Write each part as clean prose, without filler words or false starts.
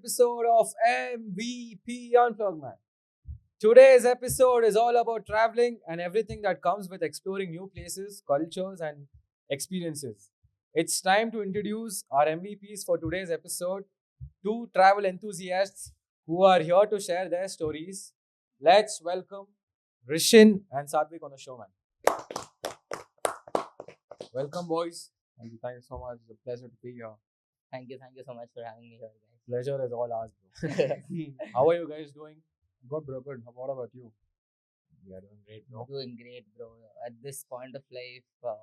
episode of MVP Unplugged, man. Today's episode is all about traveling and everything that comes with exploring new places, cultures, and experiences. It's time to introduce our MVPs for today's episode, two travel enthusiasts who are here to share their stories. Let's welcome Rishin and Satvik on the show, man. Welcome, boys. Thank you so much. It's a pleasure to be here. Thank you so much for having me here, guys. Pleasure is all ours, bro. How are you guys doing? Good, bro. Good. What about you? We are doing great, bro. Doing great, bro. At this point of life,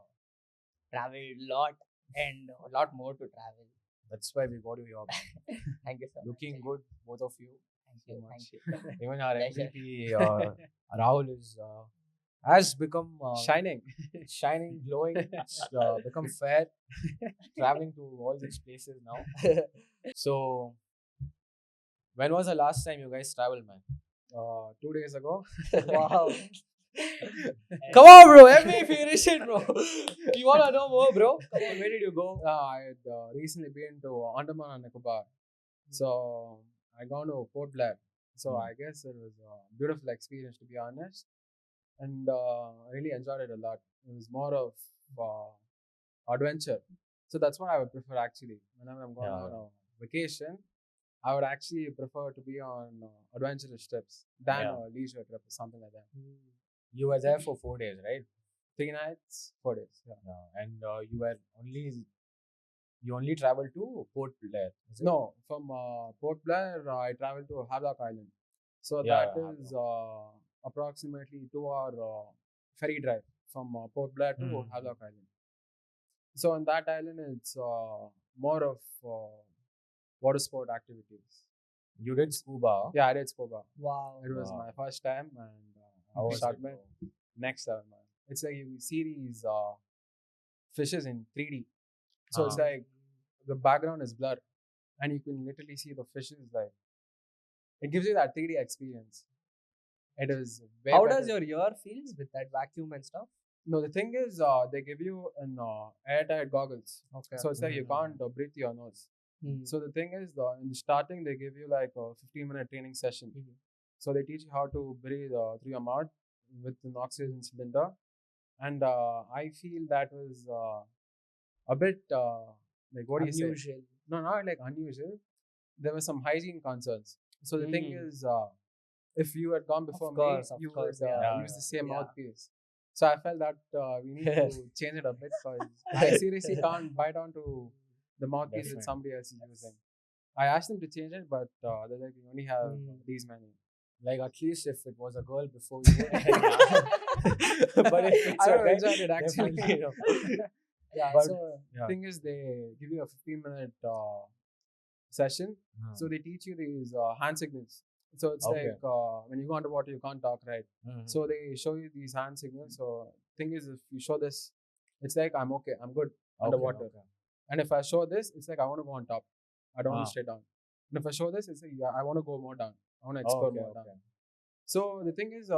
traveled a lot and a lot more to travel. That's why we got you here, man. Thank you so much. Looking good, both of you. Thank you. so much. Thank you. Even our Pleasure. MVP, Rahul, has become Shining. shining, glowing. It's become fair. Traveling to all these places now. So, when was the last time you guys traveled, man? 2 days ago. Wow. Come on, bro. MVP Rishin, bro. You wanna know more, bro? Come on, where did you go? I had recently been to Andaman and Nicobar. So I gone to Port Blair. So I guess it was a beautiful experience, to be honest. And I really enjoyed it a lot. It was more of adventure. So that's what I would prefer actually. Whenever I'm going on a vacation, I would actually prefer to be on adventurous trips than a leisure trip or something like that. You were there for 4 days, right? 3 nights, 4 days. Yeah. And you only traveled to Port Blair. Is it? No, from Port Blair, I traveled to Havelock Island. So Yeah, that is approximately 2 hour ferry drive from Port Blair to Mhm. Havelock Island. So on that island, it's more of water sport activities. You did scuba. Yeah, I did scuba. Wow. It was Wow. my first time, and How was shot it, me bro? next level, man. It's like you see these fishes in 3D. So it's Ah. like the background is blur, and you can literally see the fishes. Like it gives you that 3D experience. It is way How better. does your ear feels with that vacuum and stuff? No, the thing is, they give you an airtight goggles. Okay. So it's like you can't breathe your nose. Mhm. So the thing is, in the starting, they give you like a 15-minute training session. Mhm. So they teach you how to breathe through your mouth with an oxygen cylinder. And I feel that was a bit like, what do you say? Unusual. No, not like unusual. There were some hygiene concerns. So the thing is, if you had gone before course, me, of you course, would yeah. use the same Yeah. mouthpiece. So I felt that we need to change it a bit because I seriously can't bite onto the mouthpiece that Definitely. somebody else is using. I asked them to change it, but they're like, we only have these many. Like at least if it was a girl before you would. But if it's I a would guy, enjoyed it actually. definitely, you know. Yeah, But- so yeah. thing is, they give you a 15-minute session. So they teach you these hand signals. So it's Okay. like when you go underwater, you can't talk, right? Mhm. So they show you these hand signals. So thing is, if you show this, it's like I'm okay, I'm good underwater. Okay. And if I show this, it's like I want to go on top. I don't want Ah. to stay down. And if I show this, it's like yeah, I want to go more down. I want to explore Okay, more okay. down. So the thing is,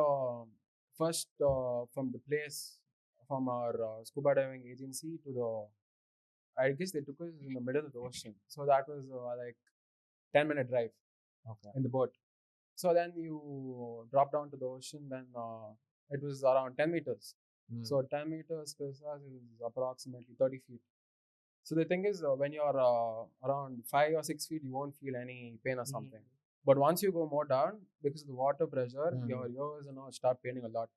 first from the place, from our scuba diving agency to the, I guess they took us in the middle of the ocean. So that was like 10-minute drive Okay. in the boat. So then you drop down to the ocean. Then it was around 10 meters. Mm. So 10 meters plus us is approximately 30 feet. So the thing is, when you're around 5 or 6 feet, you won't feel any pain or something. But once you go more down, because of the water pressure, your ears start paining a lot.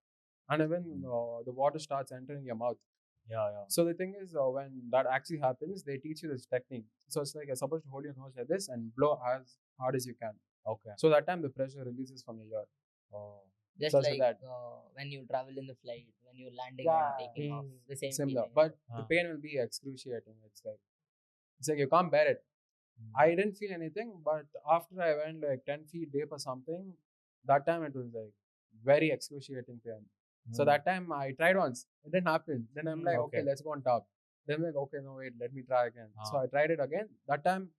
And even the water starts entering your mouth. Yeah. So the thing is, when that actually happens, they teach you this technique. So it's like you're supposed to hold your nose like this and blow as hard as you can. Okay. So that time the pressure releases from your ear. Oh. Just So it's like that. when you travel in the flight, when you're landing Yeah. and taking off, the same Similar, feeling. but Ah. the pain will be excruciating. It's like you can't bear it. I didn't feel anything, but after I went like 10 feet deep or something, that time it was like very excruciating pain. So that time I tried once, it didn't happen. Then I'm like, okay, Okay. let's go on top. Then I'm like, okay, no wait, let me try again. So Ah. I tried it again. That time,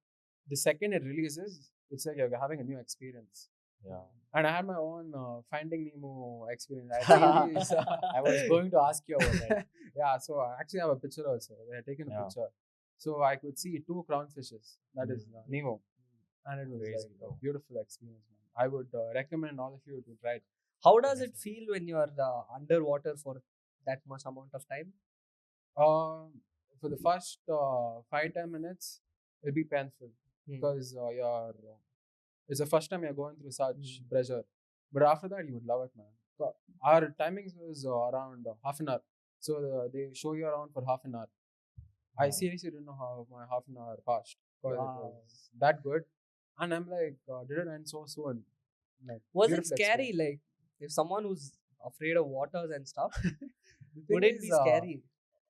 the second it releases, it's like you're having a new experience. Yeah. And I had my own Finding Nemo experience. I I was going to ask you about that. yeah, so I actually have a picture also. They had taken a Yeah. picture. So I could see 2 clownfishes. That is Nemo. and it was Crazy, like a bro. beautiful experience, man. I would recommend all of you to try it. How does it feel when you are underwater for that much amount of time? For the first 5-10 minutes, it'll be painful because it's the first time you're going through such pressure. But after that, you would love it, man. Our timings was around half an hour, so they show you around for half an hour. I seriously didn't know how my half an hour passed because it was that good, and I'm like, did it end so soon? Like, Was it beautiful scary? experience. Like, if someone who's afraid of waters and stuff, The would thing it be is, scary?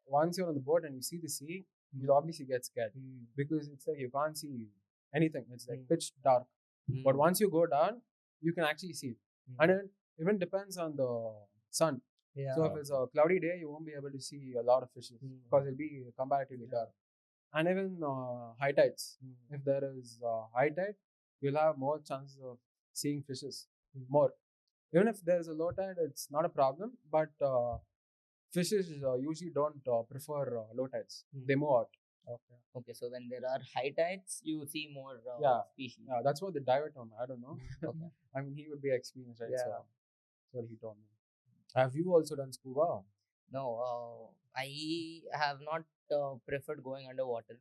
Once you're on the boat and you see the sea, you'll obviously get scared because it's like you can't see anything. It's like pitch dark. But once you go down, you can actually see. And it even depends on the sun. Yeah. So if it's a cloudy day, you won't be able to see a lot of fishes because it'll be comparatively dark. And even high tides. If there is high tide, you'll have more chances of seeing fishes. More. Even if there is a low tide, it's not a problem. But fishes usually don't prefer low tides. They move out. Okay, so when there are high tides, you see more species. Yeah, that's what the diver told me. I don't know. Okay. I mean, he would be experienced, right? Yeah. So that's what he told me. Have you also done scuba? No, I have not preferred going underwater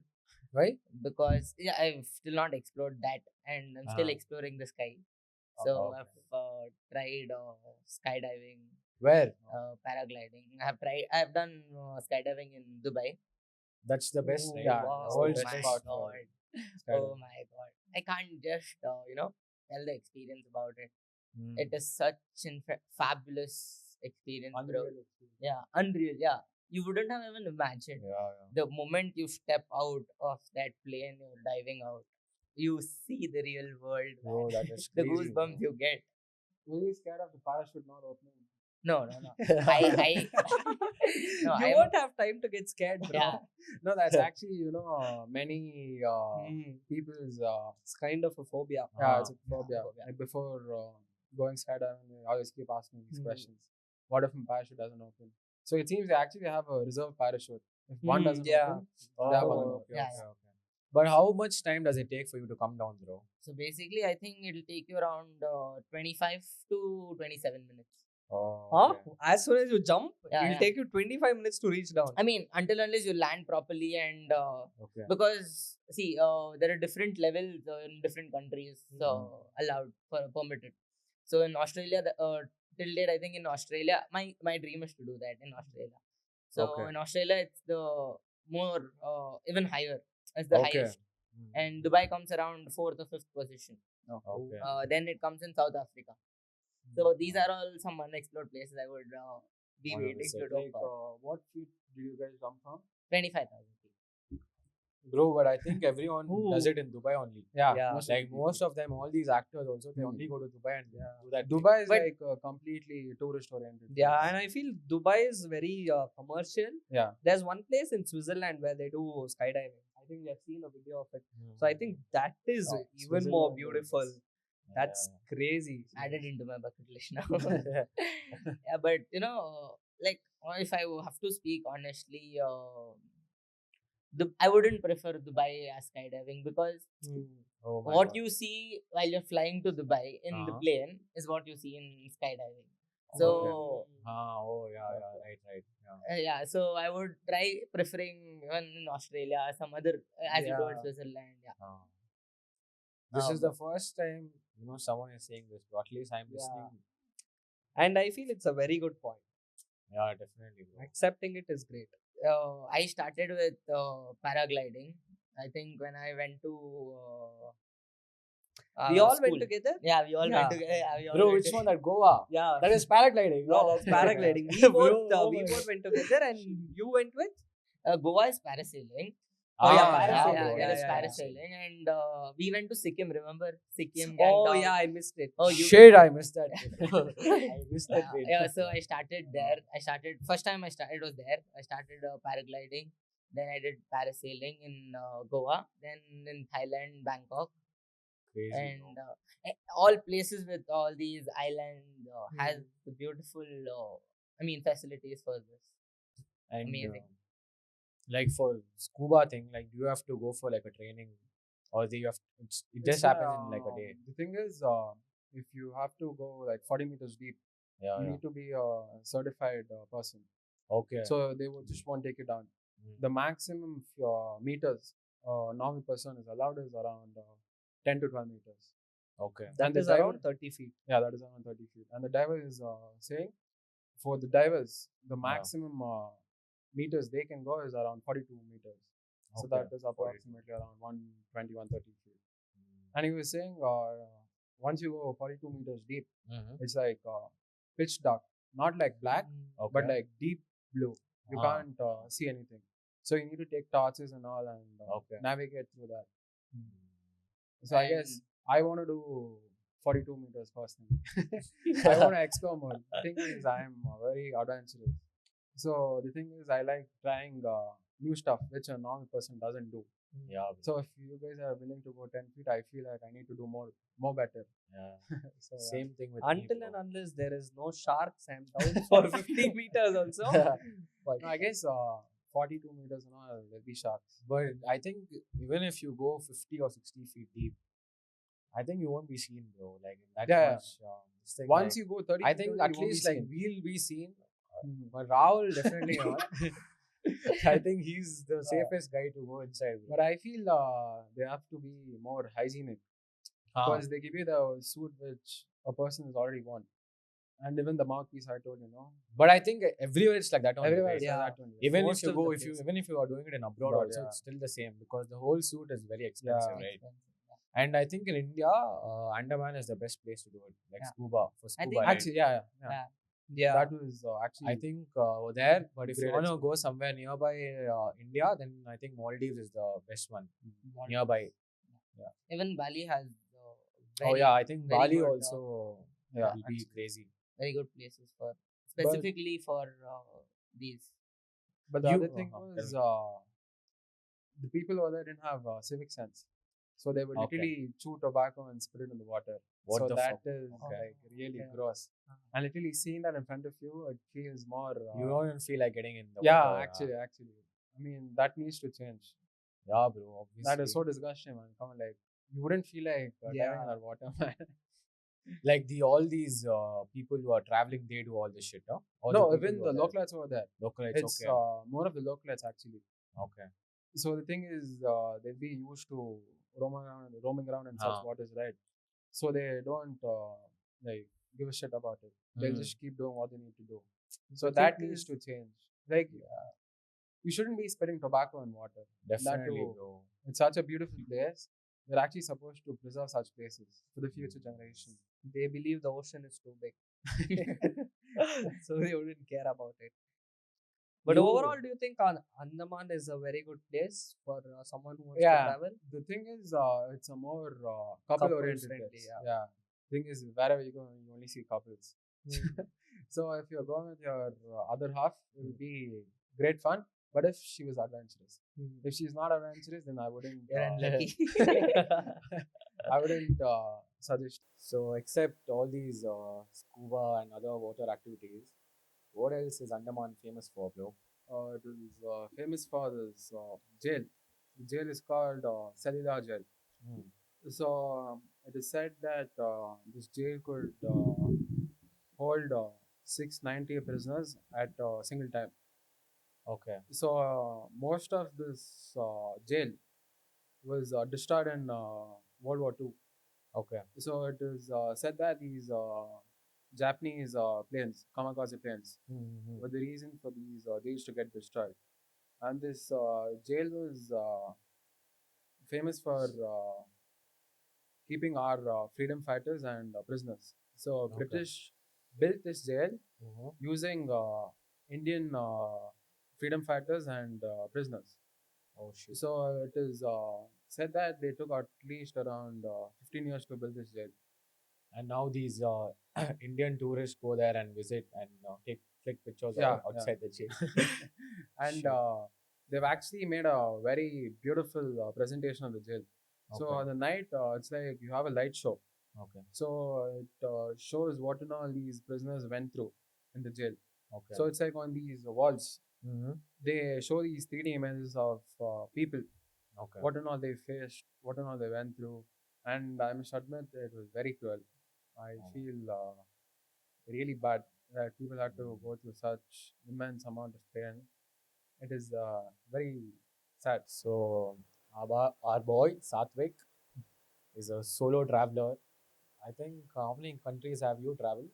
Right? because I've still not explored that, and I'm still exploring the sky. So Okay. I've tried skydiving, Where? paragliding. I've done skydiving in Dubai. That's the best, right? Yeah, Wow, the oh best my spot god! for Oh my god! I can't just tell the experience about it. Mm. It is such fabulous experience, bro. Unreal experience. Yeah, unreal. Yeah, you wouldn't have even imagined. Yeah. The moment you step out of that plane, you're diving out. You see the real world, man. Bro, that is The crazy. goosebumps you get. Really scared of the parachute not opening. No. I no, You I am. won't have time to get scared, bro. Yeah. No, that's actually many people's It's kind of a phobia. it's a phobia. phobia. Like before going skydiving, they always keep asking these questions. What if my parachute doesn't open? So it seems they actually have a reserve parachute. If one doesn't open, they have one. Oh, Yeah, okay. But how much time does it take for you to come down, bro? So basically, I think it'll take you around 25 to 27 minutes. Oh, Huh? okay. As soon as you jump, Yeah, it'll yeah. take you 25 minutes to reach down. I mean, until unless you land properly and Okay. because see, there are different levels in different countries allowed for permitted. So in Australia, till date, I think in Australia, my dream is to do that in Australia. So Okay. in Australia, it's the more even higher. It's the Okay. highest, and Dubai comes around 4th or 5th position. Okay. Then it comes in South Africa. So these are all some unexplored places I would be Wanna waiting visit. to do Like for. what feet did you guys jump from? 25,000 feet. Bro, but I think everyone Ooh. does it in Dubai only. Yeah, Yeah. most Like most of them, all these actors also, they only go to Dubai and do that. thing. Dubai is But- like completely tourist oriented. Yeah, and I feel Dubai is very commercial. Yeah. There's one place in Switzerland where they do skydiving. I think I've seen a video of it. So I think that is Oh, even more Switzerland beautiful. is- That's crazy. Added into my bucket list now. Yeah, but like if I have to speak honestly, I wouldn't prefer Dubai as skydiving because Oh my what God. you see while you're flying to Dubai in the Uh-huh. plane is what you see in skydiving. Okay. So Right. Yeah. yeah, so I would try preferring even in Australia, some other as you do in Yeah. Switzerland. Yeah. This is Um, the first time someone is saying this, but at least I'm listening. And I feel it's a very good point. Yeah, definitely, bro. Accepting it is great. I started with paragliding. I think when I went to We all school. went together? Yeah, we all Yeah. went together. Yeah, we all Bro, went which one? together. That Goa? Yeah. That is paragliding. Yeah, that's paragliding. We Bro, both oh we my both went together, and you went with. Goa is parasailing. Oh, yeah, parasailing. Yeah, Yeah, that is yeah, yeah. parasailing, and we went to Sikkim. Remember Sikkim? Oh Gangtok. yeah, I missed it. Oh, you. Shit, I missed that. I missed that. bit. Yeah, so I started there. First time I started was there. I started paragliding. Then I did parasailing in Goa. Then in Thailand, Bangkok, Crazy. and all places with all these islands has the beautiful, facilities for this. And, amazing. like for scuba thing, like do you have to go for like a training or they have it It's just happens in like a day? The thing is, if you have to go like 40 meters deep, Yeah, you yeah. need to be a certified person. Okay. So they will just won't take you down. The maximum meters normal person is allowed is around 10 to 12 meters. Okay. And That the is diver- around 30 feet. Yeah, that is around 30 feet. And the diver is saying for the divers, the maximum meters they can go is around 42 meters. So Okay, that is approximately around 120, 130 feet. And he was saying once you go 42 meters deep, it's like pitch dark. Not like black, but Okay. like deep blue. You can't see anything. So you need to take torches and all and Okay. navigate through that. So I guess I want to do 42 meters personally. I want to explore more. The thing is, I am very adventurous. So the thing is, I like trying new stuff which a normal person doesn't do. Yeah. So if you guys are willing to go 10 feet, I feel like I need to do more better. Yeah. So yeah. Same thing with Until me, and bro. unless there is no sharks, I'm down for 50 meters also. But I guess 42 meters and all, there'll be sharks. But I think even if you go 50 or 60 feet deep, I think you won't be seen, bro. Like in that Yeah. much. This thing, Once like, you go 30 I feet think only, at you won't be least like seen. we'll be seen. Mhm. But Rahul definitely not. I think he's the safest guy to go inside. Bro. But I feel they have to be more hygienic because they give you the suit which a person has already worn. And even the mouthpiece I told you, no? But I think everywhere it's like that only. Everywhere right? is Yeah. like that only. Even Most if you of go, the if you places. even if you are doing it in abroad Abroad, also, yeah. it's still the same because the whole suit is very expensive, Yeah. right? And I think in India, Andaman is the best place to do it, like Yeah. scuba for scuba. think right? Actually, yeah. yeah, That was actually. I think there, but if you Great want to go somewhere nearby India, then I think Maldives is the best one nearby. Even Bali has Oh yeah, I think very Bali good, also yeah, will be crazy. very good places for specifically for these. But the You- other thing tell was me. the people over there didn't have civic sense. So they would Okay. literally chew tobacco and spit it in the water. What so the that fuck? is Okay. like really Yeah. gross. And literally seeing that in front of you, it feels more. You don't even feel like getting in the yeah, water. actually. I mean, that needs to change. Yeah, bro. Obviously. That is so disgusting, man. Come on, like you wouldn't feel like diving Yeah. in that water, man. like all these people who are traveling, they do all this shit, huh? All No, people even who the are there. localites over there. Localites, It's okay. more of the localites actually. Okay. So the thing is, they'll be used to roaming around in such Ah. waters, right? So they don't like give a shit about it. They'll Mhm. just keep doing what they need to do. So The that thing needs is- to change. Like you shouldn't be spitting tobacco in water. Definitely, too- bro. It's such a beautiful place. We're actually supposed to preserve such places for the future generation. they believe the ocean is too big. So they wouldn't care about it. But You- overall, do you think Andaman is a very good place for someone who wants to Yeah. travel? The thing is, it's a more couple Couple oriented friendly, place. yeah. Thing is, wherever you go, you only see couples. Hmm. So if you're going with your other half, it will be great fun. But if she was adventurous, if she's not adventurous, then I wouldn't. You're unlucky. I wouldn't suggest. So, except all these scuba and other water activities, what else is Andaman famous for, bro? It is famous for this jail. The jail is called cellular jail. So it is said that this jail could hold 690 prisoners at a single time. Okay. So most of this jail was destroyed in World War II. Okay. So it is said that these Japanese planes, kamikaze planes, were the reason for these jails to get destroyed. And this jail was famous for keeping our freedom fighters and prisoners. So Okay. British built this jail Mhm. using Indian freedom fighters and prisoners. Oh shit. So it is said that they took at least around 15 years to build this jail. And now these Indian tourists go there and visit and click pictures Yeah, outside the jail. And Shit. they've actually made a very beautiful presentation of the jail. So Okay. on the night, it's like you have a light show. Okay. So it shows what and all these prisoners went through in the jail. Okay. So it's like on these walls, Mhm. they show these 3D images of people Okay. what and all they faced, what and all they went through, and I must admit it was very cruel. I feel really bad that people had to go through such immense amount of pain. It is very sad. So our boy Satvik is a solo traveler. I think how many countries have you traveled?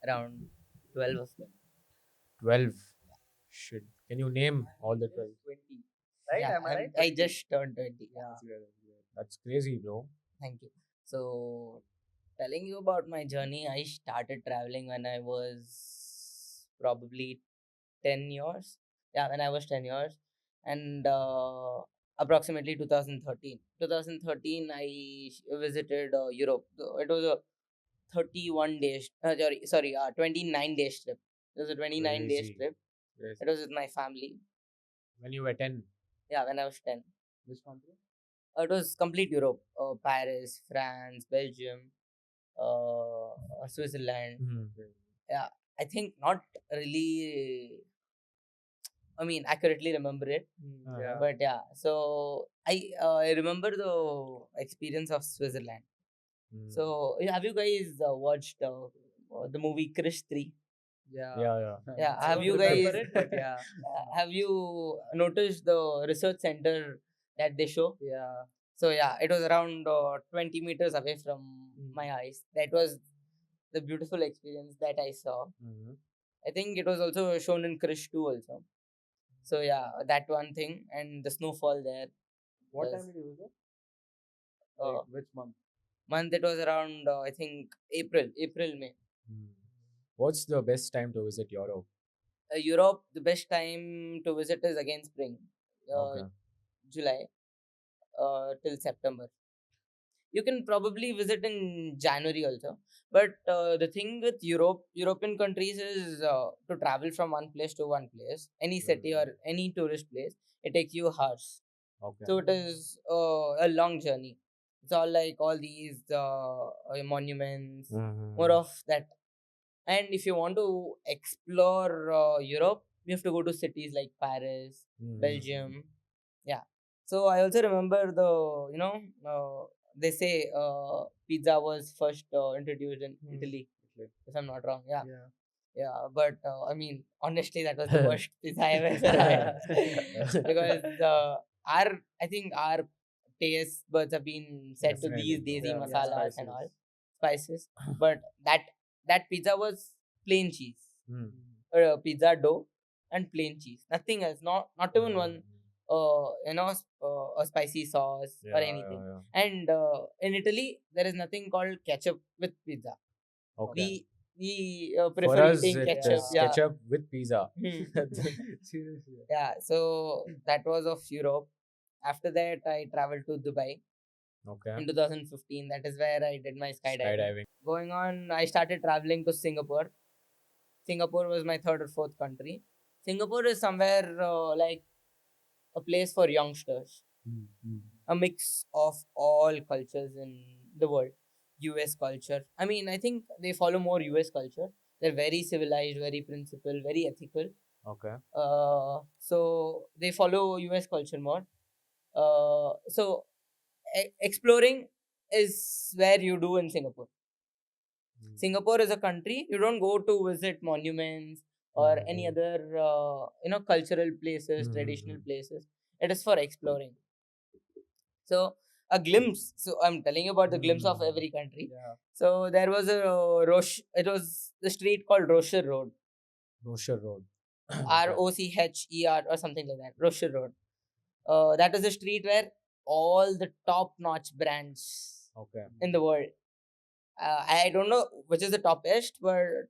Around 12 of them. 12. Shit. Can you name all the 12? 20. Right? Yeah, Am I right? I just turned 20. Yeah. That's crazy, bro. Thank you. So, telling you about my journey, I started traveling when I was probably 10 years. Yeah, when I was 10 years. And approximately 2013. 2013, I visited Europe. So it was a 31 days, 29 days trip. It was a 29 days Crazy. trip. Yes. It was with my family. When you were 10. Yeah, when I was 10. Which country? It was complete Europe. Paris, France, Belgium, Switzerland. Yeah, I think not really. I mean, accurately remember it, Yeah. but yeah. So I remember the experience of Switzerland. So have you guys watched the movie Krish 3? Yeah. Yeah. Yeah, I have don't you remember guys it, but yeah. have you noticed the research center that they show? Yeah. So yeah, it was around 20 meters away from my eyes. That was the beautiful experience that I saw. I think it was also shown in Krish 2 also. So yeah, that one thing and the snowfall there. What was, time did you visit? uh, Like which month? month it was around I think April, May. What's the best time to visit Europe? Europe, the best time to visit is again spring, Okay. July till September. You can probably visit in January also. But the thing with European countries is to travel from one place to one place, any city or any tourist place, it takes you hours. Okay. So it is a long journey. It's all like all these monuments, more of that. And if you want to explore Europe, you have to go to cities like Paris, Belgium. Yeah. So I also remember they say pizza was first introduced in Italy, if I'm not wrong. Yeah. Yeah. Yeah, but I mean, honestly, that was the worst pizza I ever had because I think our taste buds have been set to these Definitely, desi bro. masalas and all spices, but that pizza was plain cheese, pizza dough and plain cheese, nothing else, not even one a spicy sauce or anything. And in Italy, there is nothing called ketchup with pizza. Okay. We For prefer us, eating it's ketchup. Yeah. ketchup with pizza. Seriously. Yeah. So that was of Europe. After that, I traveled to Dubai Okay. in 2015. That is where I did my skydiving. Skydiving. Going on, I started traveling to Singapore. Singapore was my third or fourth country. Singapore is somewhere like a place for youngsters, a mix of all cultures in the world. US culture. I mean, I think they follow more US culture. They're very civilized, very principled, very ethical. Okay. So they follow US culture more. So exploring is where you do in Singapore. Singapore is a country. You don't go to visit monuments or any other cultural places, traditional places. It is for exploring. So a glimpse. So I'm telling you about the glimpse of every country. Yeah. So there was a Roche. It was the street called Rocher Road. Rocher Road. Rocher or something like that. Rocher Road. That is a street where all the top-notch brands Okay. in the world. I don't know which is the toppest, but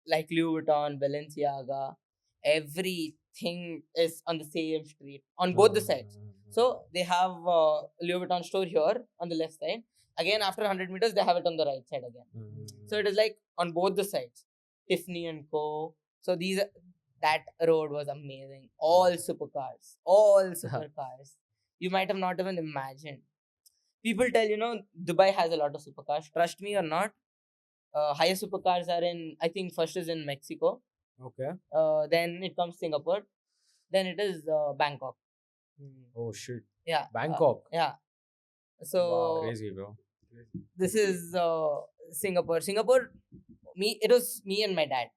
like Louis Vuitton, Balenciaga, everything is on the same street on both the sides. So they have Louis Vuitton store here on the left side. Again, after 100 meters, they have it on the right side again. So it is like on both the sides. Tiffany and Co. So that road was amazing. All supercars. All supercars. You might have not even imagined. People tell, Dubai has a lot of supercars. Trust me or not, highest supercars are in, I think first is in Mexico. Okay. Then it comes Singapore. then it is Bangkok. Oh shit. Yeah. Bangkok. Yeah. So Crazy, bro. this is Singapore. Singapore, it was me and my dad.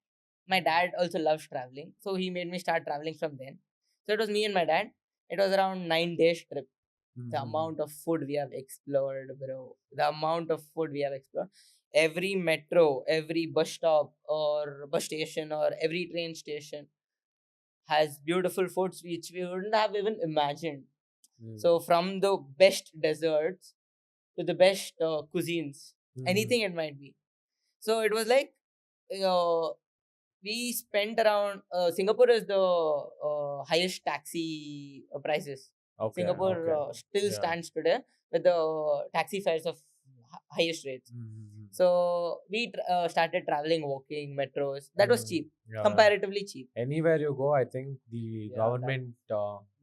My dad also loves traveling, so he made me start traveling from then. So it was me and my dad. It was around 9 days trip. The amount of food we have explored, bro. The amount of food we have explored. Every metro, every bus stop or bus station or every train station has beautiful foods which we wouldn't have even imagined. So from the best desserts to the best cuisines, anything it might be. So it was like uh, we spent around Singapore is the highest taxi prices. Okay. Singapore Okay. still Yeah. stands today with the taxi fares of highest rates. So we started traveling, walking metros. That was cheap, Yeah. comparatively cheap. Anywhere you go, I think the Yeah, government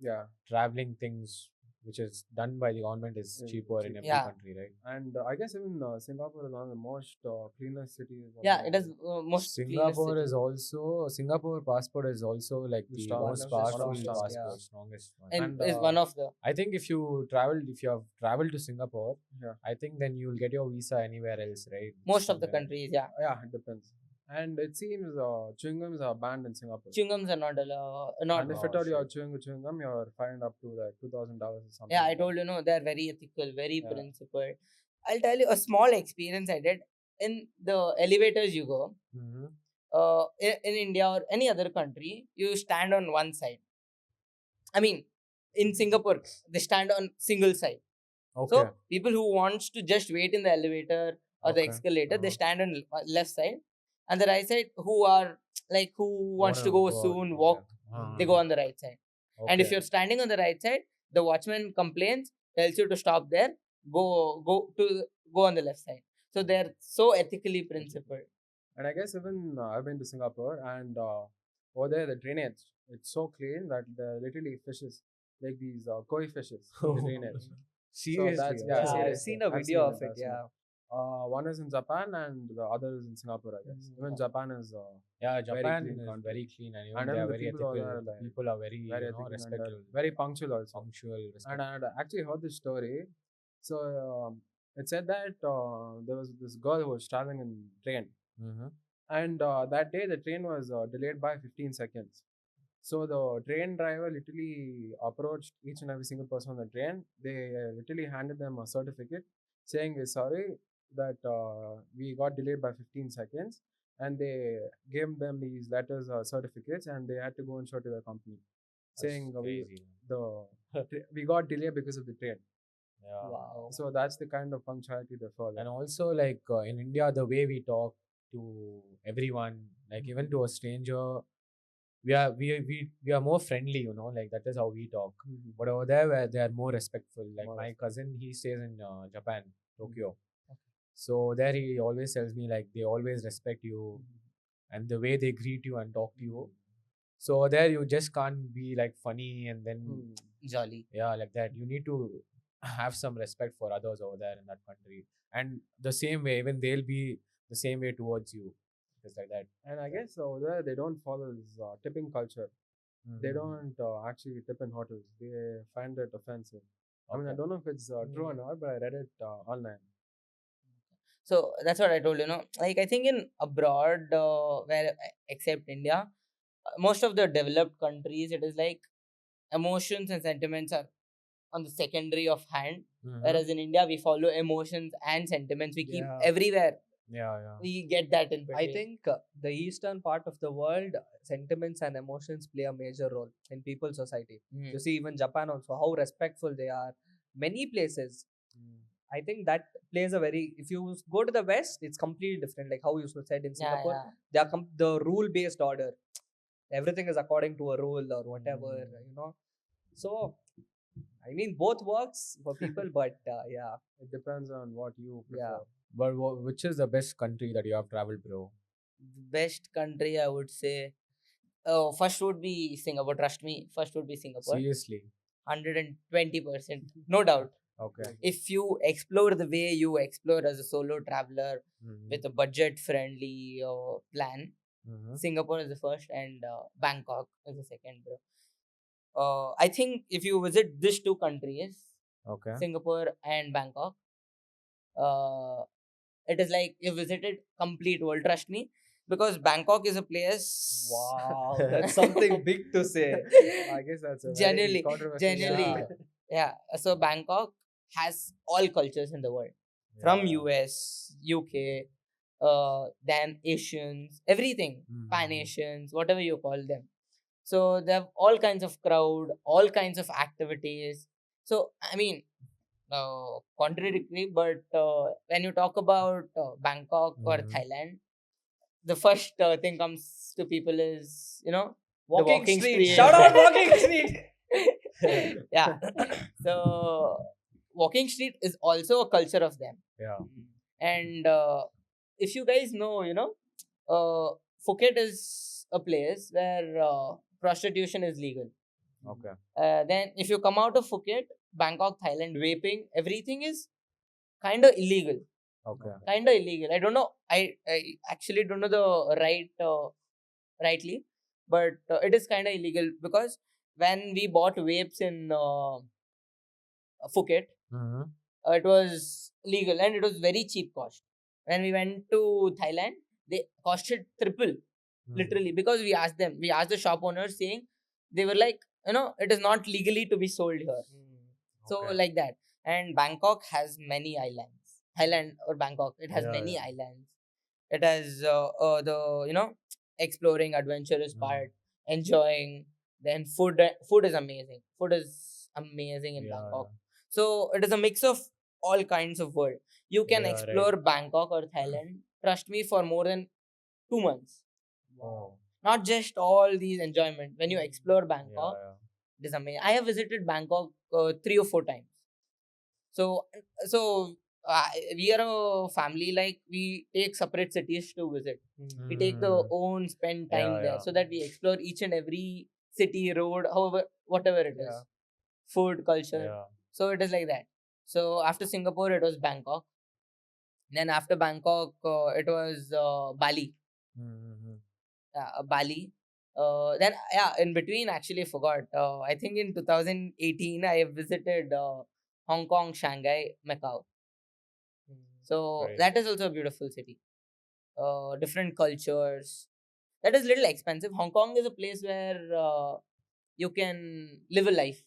Yeah. traveling things which is done by the government is Yeah, cheaper in every Yeah. country, right? And I guess even Singapore is one of the most cleanest cities. of Yeah, the it is world. most cleanest Singapore city. is also Singapore passport is also like the Strong- most one of the powerful strongest, passport, yeah. strongest one. And And, is one of the I think if you have traveled to Singapore, Yeah. I think then you'll get your visa anywhere else, right? most of the Somewhere. countries. Yeah, Yeah, it depends. And it seems chewing gums are banned in Singapore. chewing gums are not not. And if Oh, at all you're shit. chewing gum, you're fined up to like $2,000 or something. Yeah, I like told you, no, they're very ethical, very Yeah. principled. I'll tell you a small experience I did in the elevators. You go Mhm. in India or any other country, you stand on one side. I mean, in Singapore, they stand on single side. Okay. So people who wants to just wait in the elevator or the Okay. escalator, they Uh-huh. stand on left side, and the right side who are like who wants to Wanna go go out soon from walk, there. they go on the right side. And if Okay. you're standing on the right side, the watchman complains, tells you to stop there, go on the left side. So they're so ethically principled. And I guess even I've been to Singapore, and over there the drainage, it's so clean that there are literally fishes, like these koi fishes in the drainage. Seriously. that's- Yeah, yeah, I've seriously. seen a I've video seen of it, it. I've seen Yeah. One is in Japan and the other is in Singapore, I guess. Even Japan is Yeah, Japan clean is country. very clean and even And they even are the very people over ethical. there are The like people are very, very you know, ethical and respectful, very punctual also. punctual, And respectful. I had actually heard this story. So it said that there was this girl who was traveling in train, Mm-hmm. and that day the train was delayed by 15 seconds. So the train driver literally approached each and every single person on the train. They literally handed them a certificate saying, "We're sorry that we got delayed by 15 seconds." And they gave them these letters or certificates, and they had to go and show to the company saying Crazy. we got delayed because of the train. Yeah. Wow. So that's the kind of punctuality they follow. And also, like in India, the way we talk to everyone, like even to a stranger, we are more friendly, you know, like that is how we talk. But over there, where they are more respectful. Like More my cousin, he stays in Japan, Tokyo. So there he always tells me like they always respect you, and the way they greet you and talk to you. So over there, you just can't be like funny and then Jolly. yeah, like that. You need to have some respect for others over there in that country, and the same way, even they'll be the same way towards you, just like that. And I guess over there they don't follow this tipping culture. They Mhm. don't actually tip in hotels. They find it offensive. I mean, I Okay. don't know if it's true or not, but I read it online. So that's what I told you. Know, like I think in abroad, where except India, most of the developed countries, it is like emotions and sentiments are on the secondary of hand. Mhm. Whereas in India, we follow emotions and sentiments. We keep Yeah. everywhere. Yeah. We get that in between. I think the eastern part of the world, sentiments and emotions play a major role in people's society. Mm. You see, even Japan also, how respectful they are. Many places, I think that plays a very. If you go to the west, it's completely different. Like how you said in Yeah, Singapore, yeah. they are the rule-based order. Everything is according to a rule or whatever, you know. So, I mean, both works for people, but yeah, It depends on what you prefer. yeah. But which is the best country that you have traveled, bro? Best country, I would say. First would be Singapore. Trust me, first would be Singapore. Seriously. 120%, no doubt. Okay. If you explore the way you explore as a solo traveler Mhm. with a budget-friendly plan, Mhm. Singapore is the first, and Bangkok is the second, bro. I think if you visit these two countries, Okay. Singapore and Bangkok, uh, it is like you visited complete world. Trust me, because Bangkok is a place. Wow, that's something big to say. I guess that's a very Generally, controversial generally, statement. yeah. So Bangkok has all cultures in the world, from US, UK, then Asians, everything, Pan Asians, whatever you call them. So they have all kinds of crowd, all kinds of activities. So I mean, contradictory, but when you talk about Bangkok or Thailand, the first thing comes to people is the Walking walking street. street. Shout out walking street. Yeah. So walking street is also a culture of them. Yeah. And if you guys know, Phuket is a place where prostitution is legal. Okay. Then if you come out of Phuket, Bangkok, Thailand, vaping, everything is kind of illegal. Okay. Kind of illegal. I don't know. I actually don't know the rightly, but it is kind of illegal because when we bought vapes in Phuket, Mm-hmm. it was legal and it was very cheap cost. When we went to Thailand, they costed triple, literally, because we asked them. We asked the shop owners, saying they were like, it is not legally to be sold here. So Okay. like that. And Bangkok has many islands. Thailand or Bangkok, it has Yeah, many yeah. islands. It has the exploring adventurous part, enjoying. Then food is amazing. Food is amazing in Yeah, Bangkok. So it is a mix of all kinds of world. You can Yeah, explore Bangkok or Thailand. Trust me, for more than 2 months. Oh. Not just all these enjoyment. When you explore Yeah, Bangkok, yeah. it is amazing. I have visited Bangkok 3 or 4 times. So uh, we are a family. Like we take separate cities to visit. We take the own spend time Yeah, there yeah. so that we explore each and every city, road, however, whatever it is, Yeah. food, culture. Yeah. So it is like that. So after Singapore, it was Bangkok. Then after Bangkok, it was Bali. Mm-hmm. Bali. Then yeah, in between actually forgot. I think in 2018 I visited Hong Kong, Shanghai, Macau. So Right. that is also a beautiful city. Different cultures. That is little expensive. Hong Kong is a place where you can live a life,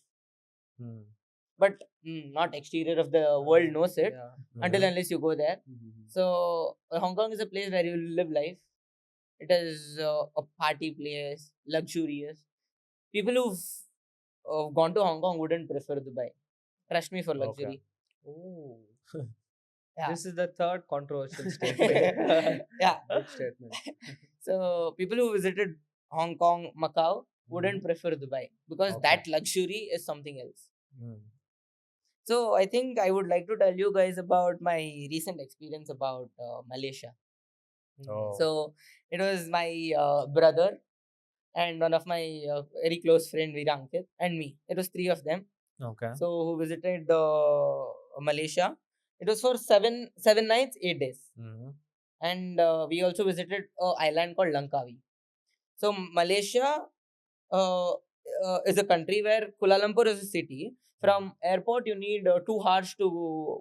but not exterior of the world knows it Yeah. until unless you go there. Mhm. So Hong Kong is a place where you live life. It is a party place, luxurious. People who've gone to Hong Kong wouldn't prefer Dubai. Trust me for luxury. Oh. Yeah. This is the third controversial statement. Yeah. Big statement. So people who visited Hong Kong, Macau wouldn't prefer Dubai because Okay. that luxury is something else. So I think I would like to tell you guys about my recent experience about Malaysia. Oh. So it was my brother and one of my very close friend Virankit and me. It was three of them. Okay. So who visited Malaysia. It was for seven nights, 8 days. Mm-hmm. And we also visited an island called Langkawi. So Malaysia is a country where Kuala Lumpur is a city. From airport, you need 2 hours to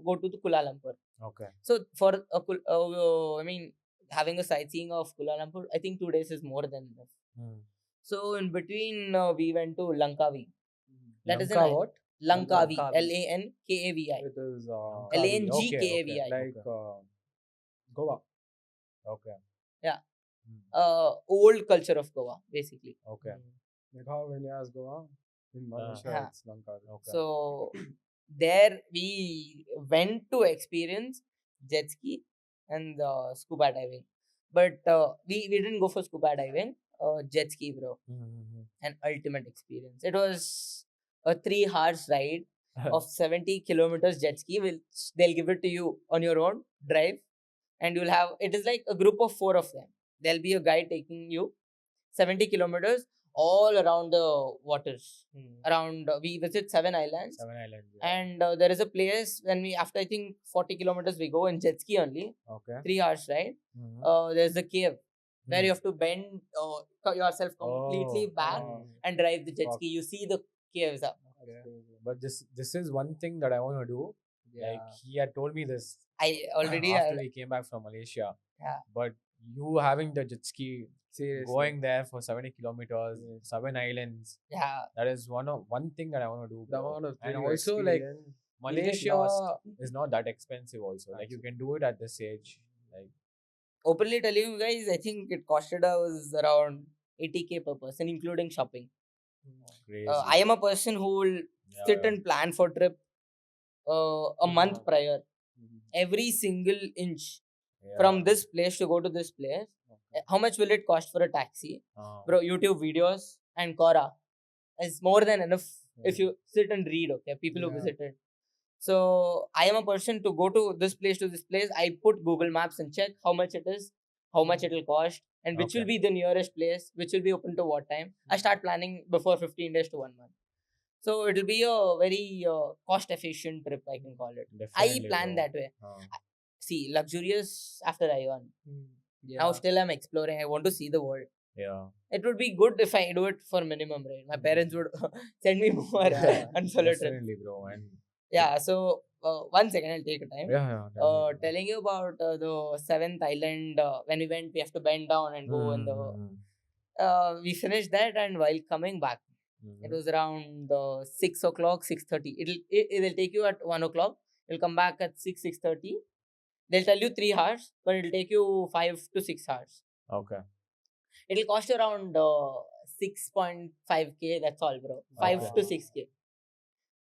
go to the Kuala Lumpur. Okay. So for having a sightseeing of Kuala Lumpur, I think 2 days is more than enough. So in between, we went to Langkawi. That is Lanka an what? Langkawi, Langkawi. Lankavi, It is Langkavi. like Goa. Okay. Yeah. Old culture of Goa, basically. Okay. Like how India has Goa, in Malaysia Yeah. it's Lanka. Okay. So there we went to experience jet ski and scuba diving, but we didn't go for scuba diving. Jet ski, bro, an ultimate experience. It was a 3 hours ride of 70 kilometers jet ski. They'll give it to you on your own drive, and you'll have it is like a group of 4 of them. There'll be a guy taking you 70 kilometers all around the waters. Around we visit 7 islands, 7 islands. and there is a place when we after I think 40 kilometers we go in jet ski only. Okay. 3 hours ride. There's a cave where you have to bend yourself completely back and drive the jet ski. You see the caves up. But this is one thing that I want to do. Like he had told me this I already after he came back from Malaysia. Yeah. But you having the jet ski, Seriously. going there for 70 kilometers, 7 islands. yeah. That is one thing that I want to do. The bro. amount of And thrill you also like experience. Malaysia lost. is not that expensive. Also, like you can do it at this age. Like Openly telling you guys, I think it costed us around 80K per person, including shopping. crazy. I am a person who will sit Yeah. and plan for trip a month prior. Every single inch Yeah. from this place to go to this place. How much will it cost for a taxi? Bro, YouTube videos and Quora is more than enough if you sit and read, okay? People who Yeah. visited. So I am a person to go to this place to this place. I put Google Maps and check how much it is, how much it will cost, and which will Okay. be the nearest place, which will be open to what time. I start planning before 15 days to 1 month. So it will be a very cost efficient trip, I can call it. I Definitely, plan bro. that way. See, luxurious after Ion. Now still I'm exploring. I want to see the world. Yeah. It would be good if I do it for minimum, right? My parents would send me more on solo trips. Definitely, bro. And Yeah, so 1 second, I'll take a time. yeah. Definitely. Telling you about the seventh island. When we went, we have to bend down and go in the. We finished that, and while coming back, it was around 6 o'clock, 6:30. It'll take you at 1 o'clock. You'll come back at 6:30. They'll tell you 3 hours, but it'll take you 5 to 6 hours. Okay. It'll cost you around 6.5K. That's all, bro. 5 to 6K.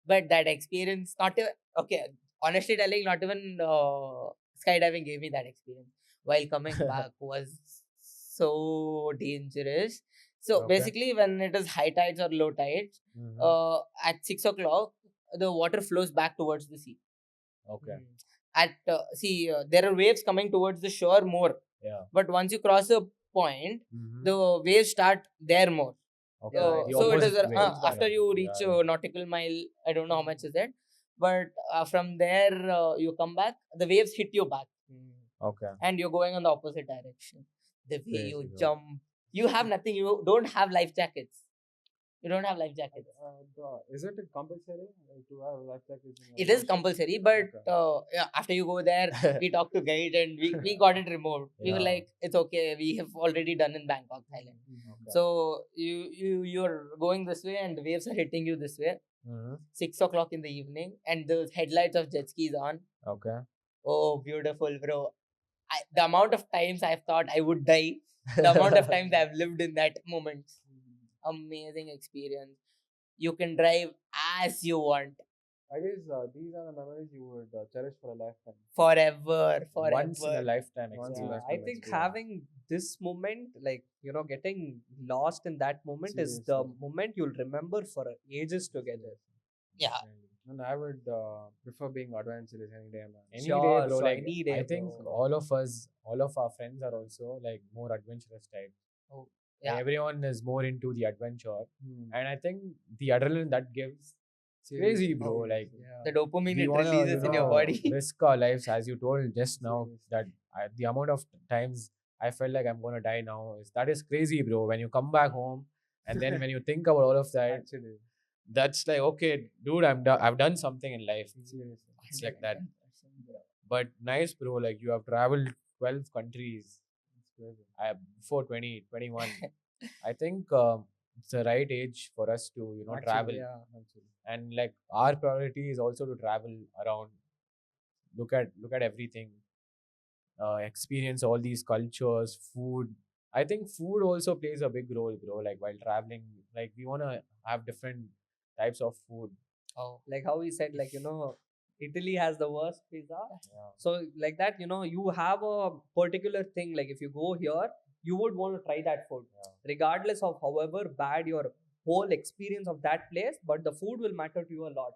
But that experience, not even okay. Honestly telling, not even skydiving gave me that experience. While coming back was so dangerous. So Okay. basically, when it is high tides or low tides, at 6 o'clock, the water flows back towards the sea. Okay. At there are waves coming towards the shore more. Yeah. But once you cross a point, the waves start there more. Okay. The So it is opposite way. after you reach Yeah. nautical mile, I don't know how much is it, but from there you come back, the waves hit you back, Okay. and you're going on the opposite direction. The way Crazy, you bro. jump, you have nothing. You don't have life jackets. You don't have life jackets. Is it compulsory to have life jackets? It is compulsory, but Okay. yeah, after you go there, we talked to guide and we got it removed. We were Yeah. like, it's okay. We have already done in Bangkok, Thailand. Okay. So you're going this way and the waves are hitting you this way. 6 o'clock in the evening and the headlights of jet skis on. Okay. Oh, beautiful, bro. The amount of times I've thought I would die, the amount of times I've lived in that moment. Amazing experience. You can drive as you want. I guess these are the memories you would cherish for a lifetime. Forever. Once in a lifetime Once in a experience. lifetime. I think experience. having this moment, like, getting lost in that moment is the Seriously. moment you'll remember for ages together. Yeah. And I would prefer being adventurous any day, man. Any Sure, day, bro. so Like any day, I think bro. all of our friends are also like more adventurous type. Oh, Like, yeah. everyone is more into the adventure, Hmm. and I think the adrenaline that gives crazy, bro. Like Yeah. The dopamine we it wanna, releases in your body. risk our lives, as you told just now. Seriously. That the amount of times I felt like I'm gonna die now that is crazy, bro. When you come back home, and then when you think about all of that, Actually, that's like, okay, dude, I've done something in life. seriously. It's like that. But nice, bro. Like you have traveled 12 countries. It's crazy. Before 2021. I think it's the right age for us to Actually, travel. Yeah, actually. And like our priority is also to travel around, look at everything, experience all these cultures, food. I think food also plays a big role, bro. Like while traveling, like we want to have different types of food. Oh, Like how we said, like, Italy has the worst pizza. Yeah. So like that, you have a particular thing. Like if you go here, you would want to try that food, regardless of however bad your whole experience of that place. But the food will matter to you a lot.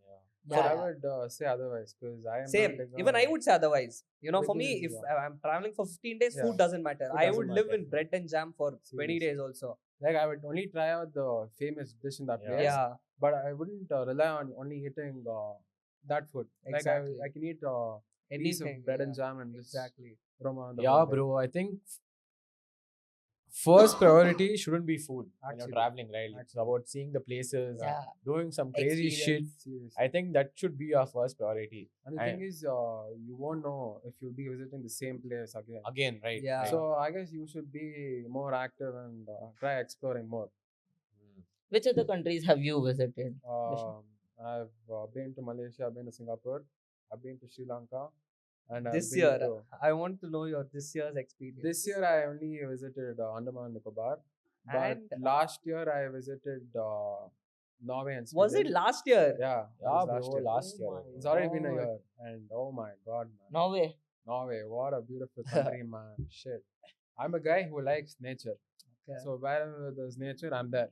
Yeah. But I yeah. would say otherwise because I am Same. not like Even I would say otherwise. For me, if Because, I'm traveling for 15 days, Yeah. food doesn't matter. Food I doesn't would live matter. in bread and jam for 20 Seriously. days also. like I would only try out the famous dish in that Yeah. place. Yeah. But I wouldn't rely on only eating that food. Exactly. Like I can eat piece of Anything. bread yeah. and jam and just Exactly. roam around the Yeah, whole day. bro. I think first priority shouldn't be food when you're Actually. traveling, right? It's about seeing the places, Yeah. doing some crazy shit. Experience. Seriously. I think that should be our first priority. And the And thing is, you won't know if you'll be visiting the same place again. again, right? Yeah. right. So I guess you should be more active and try exploring more. Mm. Which other countries have you visited? I've been to Malaysia, I've been to Singapore, I've been to Sri Lanka, and I've This been year, to, I want to know your this year's experience. this year I only visited Andaman and Nicobar, but And last year I visited Norway and was it Sweden. last year? Yeah, it Yeah, was bro, last year. last year. my It's already been a God. year, and oh my god, man. Norway. Norway, what a beautiful country, man. Shit. I'm a guy who likes nature. Okay. So wherever there's nature, I'm there.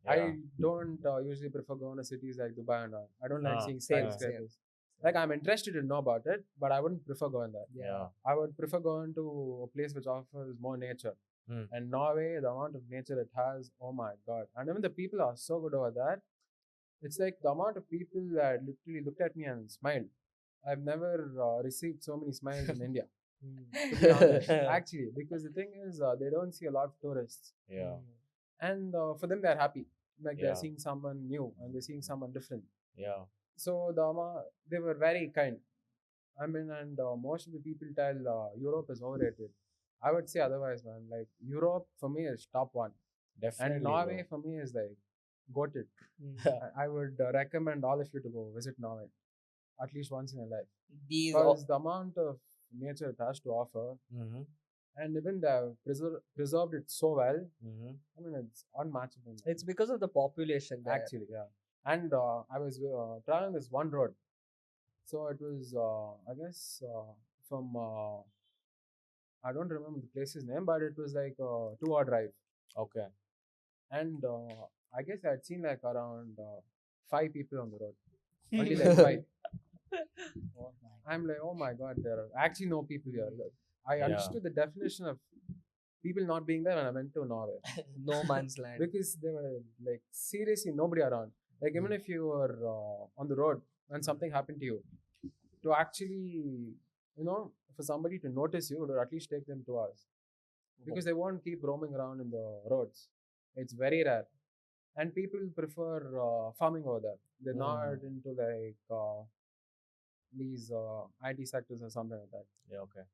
Yeah. I don't usually prefer going to cities like Dubai and all. I don't like Ah, seeing same, skyscrapers. Like I'm interested to know about it, but I wouldn't prefer going there. Yeah. I would prefer going to a place which offers more nature. Hmm. And Norway, the amount of nature it has, oh my god. And even the people are so good over there. It's like the amount of people that literally looked at me and smiled. I've never received so many smiles in India. To be honest, actually, because the thing is, they don't see a lot of tourists, Yeah. and for them, they're happy. Like Yeah. they're seeing someone new and they're seeing someone different. Yeah. So they were very kind. I mean, and most of the people tell Europe is overrated. I would say otherwise, man. Like Europe for me is top one, Definitely. and Norway for me is like goated. I would recommend all of you to go visit Norway at least once in a life, These because the amount of nature it has to offer, Mm-hmm. and even they preserved it so well. Mm-hmm. I mean, it's unmatchable. It's because of the population there. Actually, yeah. And I was traveling this one road, so it was I guess from I don't remember the place's name, but it was like a 2 hour drive, Okay. and I guess I had seen like around 5 people on the road, only like 5. oh my I'm like, oh my god, there are actually no people here. Like, I Yeah. understood the definition of people not being there when I went to Norway, No man's land. because there were like seriously nobody around. Like even if you were on the road and something happened to you, to actually, for somebody to notice you, it would at least take them 2 hours, because they won't keep roaming around in the roads. It's very rare, and people prefer farming over there. They're not into like these IT sectors or something like that. Yeah. Okay.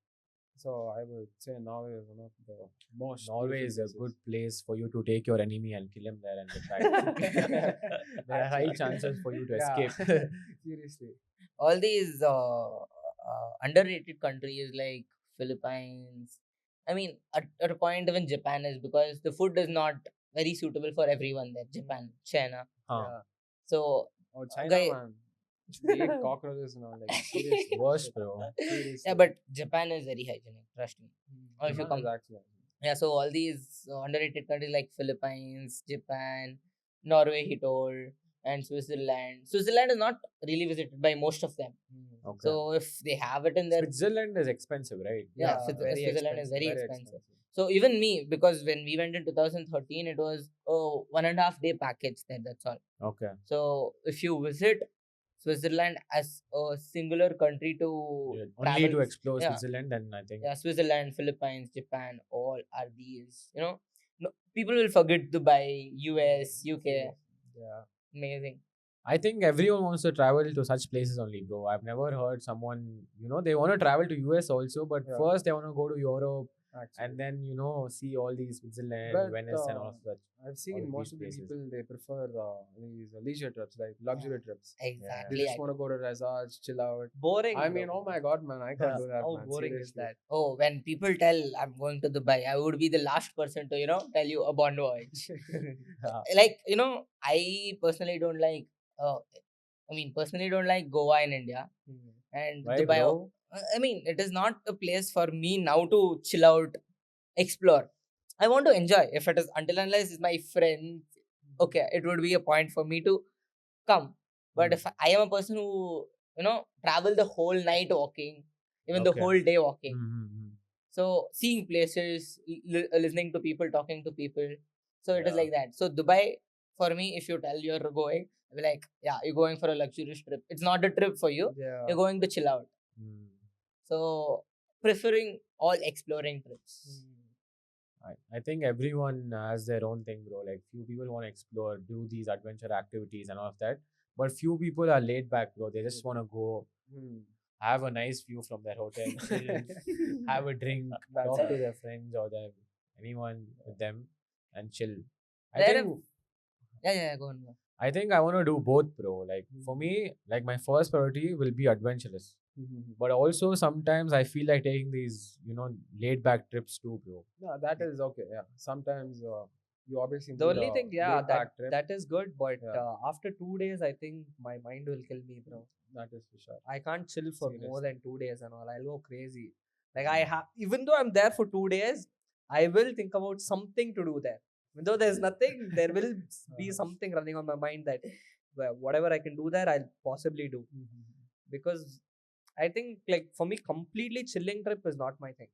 So I would say Norway is one of the most. Norway beautiful is a places. good place for you to take your enemy and kill him there and get back. There are high chances for you to Yeah. escape. Seriously. all these underrated countries like Philippines. I mean, at a point even Japan is, because the food is not very suitable for everyone there. Japan, China. Huh. So Oh, China, Guy- man. They eat cockroaches and all. Like, seriously. Worst, bro. Seriously. yeah, but Japan is very hygienic. Trust me. Or if you Japan come, is actually. yeah. So all these underrated countries like Philippines, Japan, Norway, he told, and Switzerland. Switzerland is not really visited by most of them. Okay. So if they have it in their Switzerland is expensive, right? yeah, very Switzerland is very very expensive. So even me, because when we went in 2013, it was a 1.5 day package there. That's all. Okay. So if you visit Switzerland as a singular country to Yeah, only to travel- explore yeah. Switzerland, then I think. yeah, Switzerland, Philippines, Japan, all are these. No, people will forget Dubai, US, UK. Yeah. Amazing. I think everyone wants to travel to such places only, bro. I've never heard someone, they want to travel to US also, but Yeah. first they want to go to Europe Actually. and then, see all these Switzerland, But, Venice and all of that. I've all seen of most these of the places. people, they prefer these leisure trips, like luxury trips. They Exactly. just want to go to resorts, chill out. Boring. I mean, bro. oh my god, man, I can't do that, How man. boring is Seriously. that? Oh, when people tell I'm going to Dubai, I would be the last person to, tell you a Bond voyage. Yeah. Like, I personally don't like, personally don't like Goa in India. And Why, Dubai, bro? I mean, it is not a place for me now to chill out, explore. I want to enjoy. If it is until unless it's my friends, okay, it would be a point for me to come. But if I am a person who, travel the whole night walking, even the Okay. whole day walking. Mm-hmm. So seeing places, listening to people, talking to people. So it is Yeah. like that. So Dubai, for me, if you tell you're going, I'll be like, yeah, you're going for a luxurious trip. It's not a trip for you. Yeah. You're going to chill out. Mm. So preferring all exploring trips. I think everyone has their own thing, bro. Like few people want to explore, do these adventure activities and all of that. But few people are laid back, bro. They just want to go, have a nice view from their hotel, chill, have a drink, talk to their friends or their anyone with them, and chill. I There think yeah, go on. I think I want to do both, bro. Like for me, like my first priority will be adventurous. But also sometimes I feel like taking these, laid back trips too, bro. Yeah, that is okay. Yeah, sometimes you obviously The need only a thing, yeah, laid-back trip. that is good, but Yeah. after 2 days, I think my mind will kill me, bro. That is for sure. I can't chill for more Seriously. than 2 days and all. I'll go crazy. Like I have, even though I'm there for 2 days, I will think about something to do there. Even though there's nothing, there will be something running on my mind that well, whatever I can do there, I'll possibly do. Because I think, like for me, completely chilling trip is not my thing.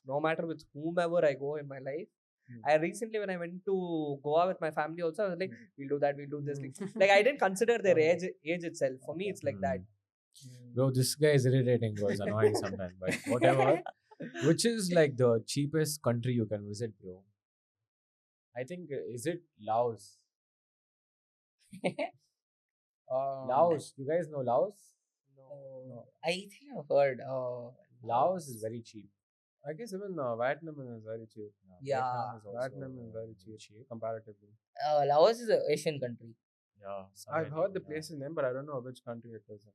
No matter with whomever I go in my life. I recently, when I went to Goa with my family, also I was like, we'll do that, we'll do this. Like I didn't consider their age itself. For me, it's like that. Bro, this guy is irritating, bro. It's annoying sometimes, but whatever. Which is like the cheapest country you can visit, bro? I think is it Laos? Laos. You guys know Laos? No. I think I've heard. Laos is very cheap. I guess even Vietnam is very cheap. Yeah. Vietnam is also Vietnam is very cheap comparatively. Laos is an Asian country. Yeah, I've heard the yeah. place's name, but I don't know which country it is in.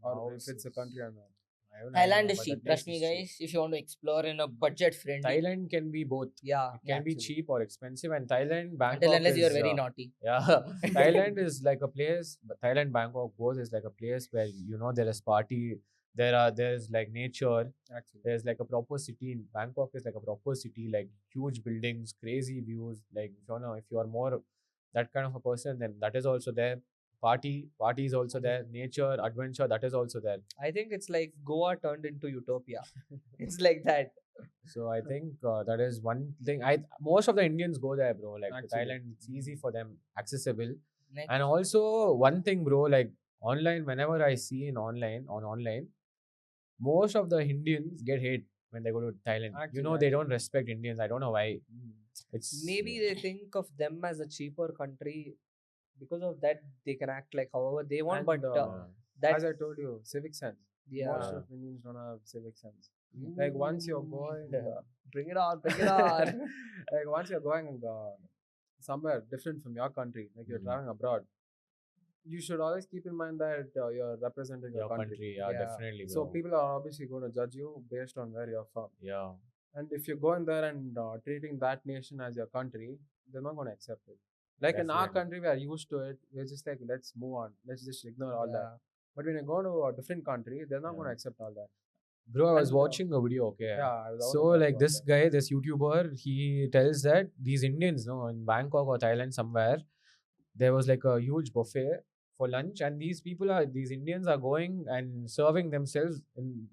Or Laos if it's a is- country or not. I don't know, Thailand is but cheap. that place Trust me, is cheap. guys. If you want to explore in a budget friendly, Thailand can be both. Yeah. It can be actually. cheap or expensive, and Thailand, Bangkok until unless you are is, very naughty. Yeah, Thailand is like a place. Thailand, Bangkok, both is like a place where there is party. There's like nature. Actually. There's like a proper city. In Bangkok is like a proper city, like huge buildings, crazy views. Like if you are more that kind of a person, then that is also there. Party is also there. Nature, adventure, that is also there. I think it's like Goa turned into utopia. It's like that. So I think that is one thing. Most of the Indians go there, bro. Like to Actually. Thailand, it's easy for them, accessible. Next, And also one thing, bro, like online, whenever I see online, most of the Indians get hate when they go to Thailand. Actually, They don't respect Indians. I don't know why. It's Maybe they think of them as a cheaper country. Because of that, they can act like however they want. And, But uh, that as I told you, civic sense. yeah, Most of Indians don't have civic sense. Like once you're going, bring it on, bring it on. like once you're going somewhere different from your country, like you're traveling abroad, you should always keep in mind that you're representing your your country. Yeah, Yeah. definitely, bro. So people are obviously going to judge you based on where you're from. Yeah. And if you're going there and treating that nation as your country, they're not going to accept it. Like in our Definitely. country, we are used to it. We're just like, let's move on. Let's just ignore all that. Yeah. But when you go to a different country, they're not going to accept all that. Bro, I was And, watching a video, okay. Yeah. I was So already like about this that. guy, this YouTuber, he tells that these Indians, in Bangkok or Thailand somewhere, there was like a huge buffet for lunch, and these Indians are going and serving themselves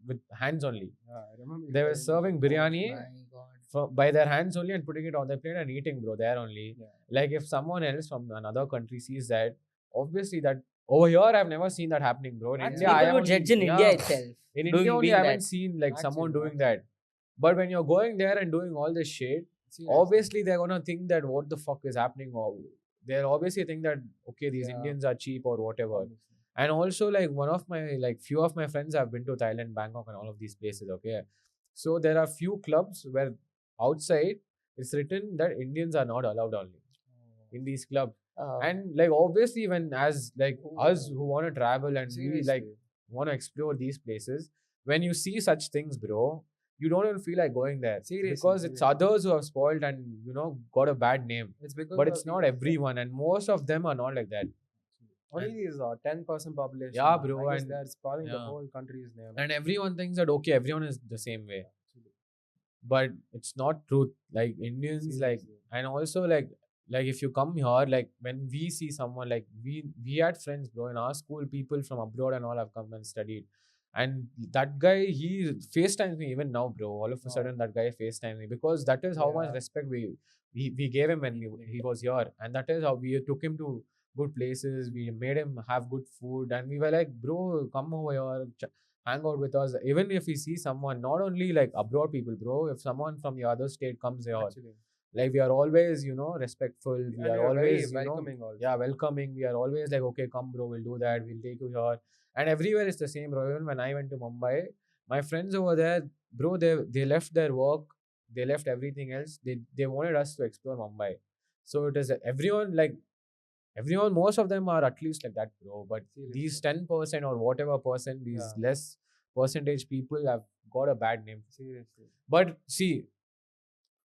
with hands only. Yeah, I remember. They were telling me serving about biryani my God. by their hands only and putting it on their plate and eating, bro, there only. Yeah. Like if someone else from another country sees that, obviously that over here I've never seen that happening, bro. In Actually, India, I People am would judge in India itself. In doing- India only, being I haven't that. seen like someone Actually, doing that. But when you're going there and doing all this shit, See, obviously they're gonna think that what the fuck is happening, or they'll obviously think that okay, these Yeah. Indians are cheap or whatever. obviously. And also like few of my friends have been to Thailand, Bangkok, and all of these places. Okay, so there are few clubs where outside it's written that Indians are not allowed only in these clubs. And like obviously when as like us who want to travel and we like Seriously. want to explore these places, when you see such things, bro, you don't even feel like going there. Seriously, Because it's seriously. others who have spoiled and got a bad name. It's because But of it's not people- everyone, and most of them are not like that. Only these 10% population. Yeah, man. bro, I guess and- they're spoiling the yeah. whole country's name. And everyone thinks that okay, everyone is the same way. But it's not truth. Like Indians, like, Seriously. and also like if you come here, like when we see someone, like we had friends, bro, in our school, people from abroad and all have come and studied. And that guy, he FaceTimes me even now, bro. All of a sudden, that guy FaceTimes me because that is how much Yeah. respect we gave him when he was here, and that is how we took him to good places. We made him have good food, and we were like, bro, come over here, hang out with us. Even if we see someone, not only like abroad people, bro, if someone from the other state comes here, Actually, like we are always, respectful. We and are you're very always, welcoming also. yeah, welcoming. We are always like, okay, come, bro, we'll do that. We'll take you here. And everywhere is the same, bro. Even when I went to Mumbai, my friends over there, bro, they left their work, they left everything else. They wanted us to explore Mumbai. So it is everyone like everyone. Most of them are at least like that, bro. But these Seriously. 10% or whatever percent, these Yeah. less percentage people have got a bad name. Seriously. But see,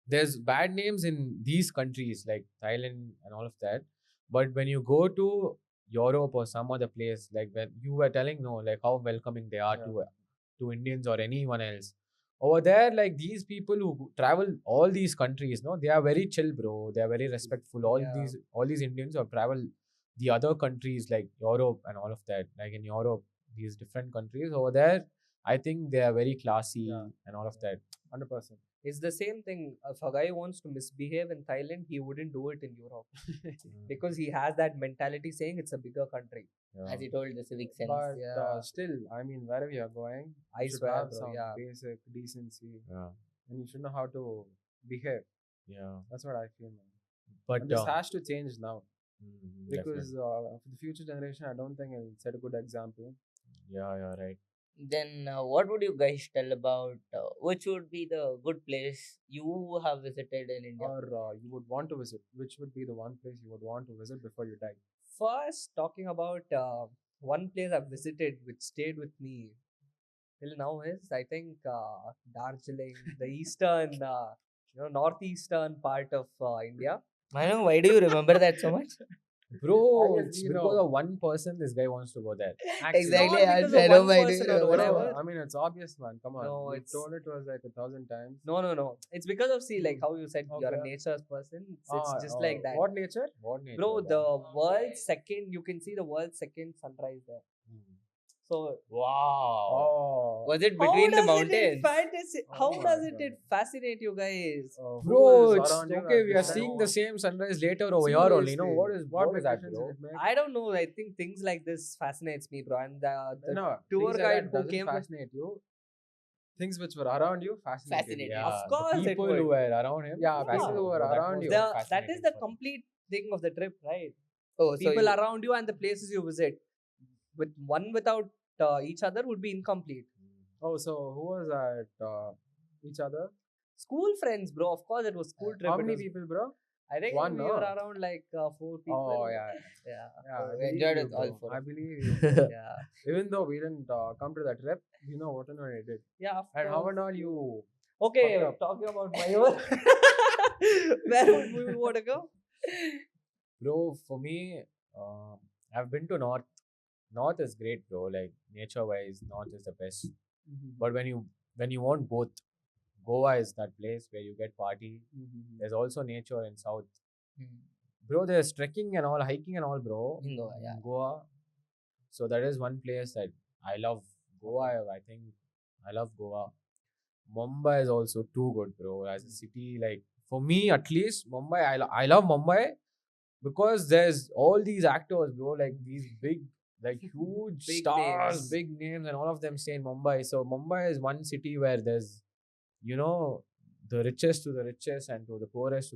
there's bad names in these countries like Thailand and all of that. But when you go to Europe or some other place, like when you were telling, no, like how welcoming they are Yeah. to Indians or anyone else. Over there, like these people who travel all these countries, no, they are very chill, bro. They are very respectful. Yeah. All these Indians who have traveled the other countries like Europe and all of that. Like in Europe, these different countries over there, I think they are very classy Yeah. and all of that. 100%. It's the same thing. If a guy wants to misbehave in Thailand, he wouldn't do it in Europe because he has that mentality saying it's a bigger country. Yeah. As you told, the civic sense. But Yeah. still, I mean, wherever you're going, I you should swear, have bro, some yeah. basic decency, Yeah. and you should know how to behave. Yeah. That's what I feel, man. But And this has to change now because definitely. for the future generation, I don't think it'll set a good example. Yeah, right. Then, what would you guys tell about which would be the good place you have visited in India? Or you would want to visit. Which would be the one place you would want to visit before you die? First, talking about one place I've visited which stayed with me till now is, I think, Darjeeling, the eastern, northeastern part of India. Manu, why do you remember that so much? Bro, I guess it's you because know. of one person this guy wants to go there. Exactly. Not I because said, of oh, one why do you person or remember that? whatever. I mean, it's obvious, man. Come on. No, You it's- told it was like 1,000 times. No. It's because of, see, like Hmm. how you said you're a Okay. nature's person. It's just like that. What nature? What nature? Bro, the world's second, you can see the world's second sunrise there. So, Wow. Oh. Was it how between the does mountains? how Oh does my it God. fascinate you guys? Who Bro, is it's around you okay. at We are this time? seeing the same sunrise later over here only. No, Seriously. what is that, difference bro? did it make? I don't know. I think things like this fascinates me, bro. And the No, tour things like guide that who doesn't came with- fascinate you. Things which were around you fascinated Fascinated. you. Yeah, Of course the it people would. who were around him. Yeah, people fascinated. who were Bro, that around was you. what that is fascinating the for me. complete thing of the trip, right? Oh, so People you, around you and the places you visit. With one without each other would be incomplete. Oh, so who was at each other? School friends, bro. Of course, it was school trip. How It many was- people, bro? I think One, we no? were around like 4 people. Oh, yeah. Yeah. Yeah, Oh, I we believe enjoyed you, it all bro. four I of believe you. bro. Yeah. Even though we didn't come to that trip, we know what and what I did. Yeah. Of And how course. and all you. Okay, fucked up. talking about Mayur. Where would we want to go? Bro, for me, I've been to North. North is great, bro. Like nature wise, North is the best. But when you want both, Goa is that place where you get party. There's also nature in South. Bro, there's trekking and all, hiking and all, bro. In Goa, yeah. Goa. So that is one place that I love. Goa, I think I love Goa. Mumbai is also too good, bro. As a city, like for me at least, Mumbai, I love Mumbai because there's all these actors, bro, like these big, like huge Big stars, names. big names, and all of them stay in Mumbai. So Mumbai is one city where there's, the richest to the richest and to the poorest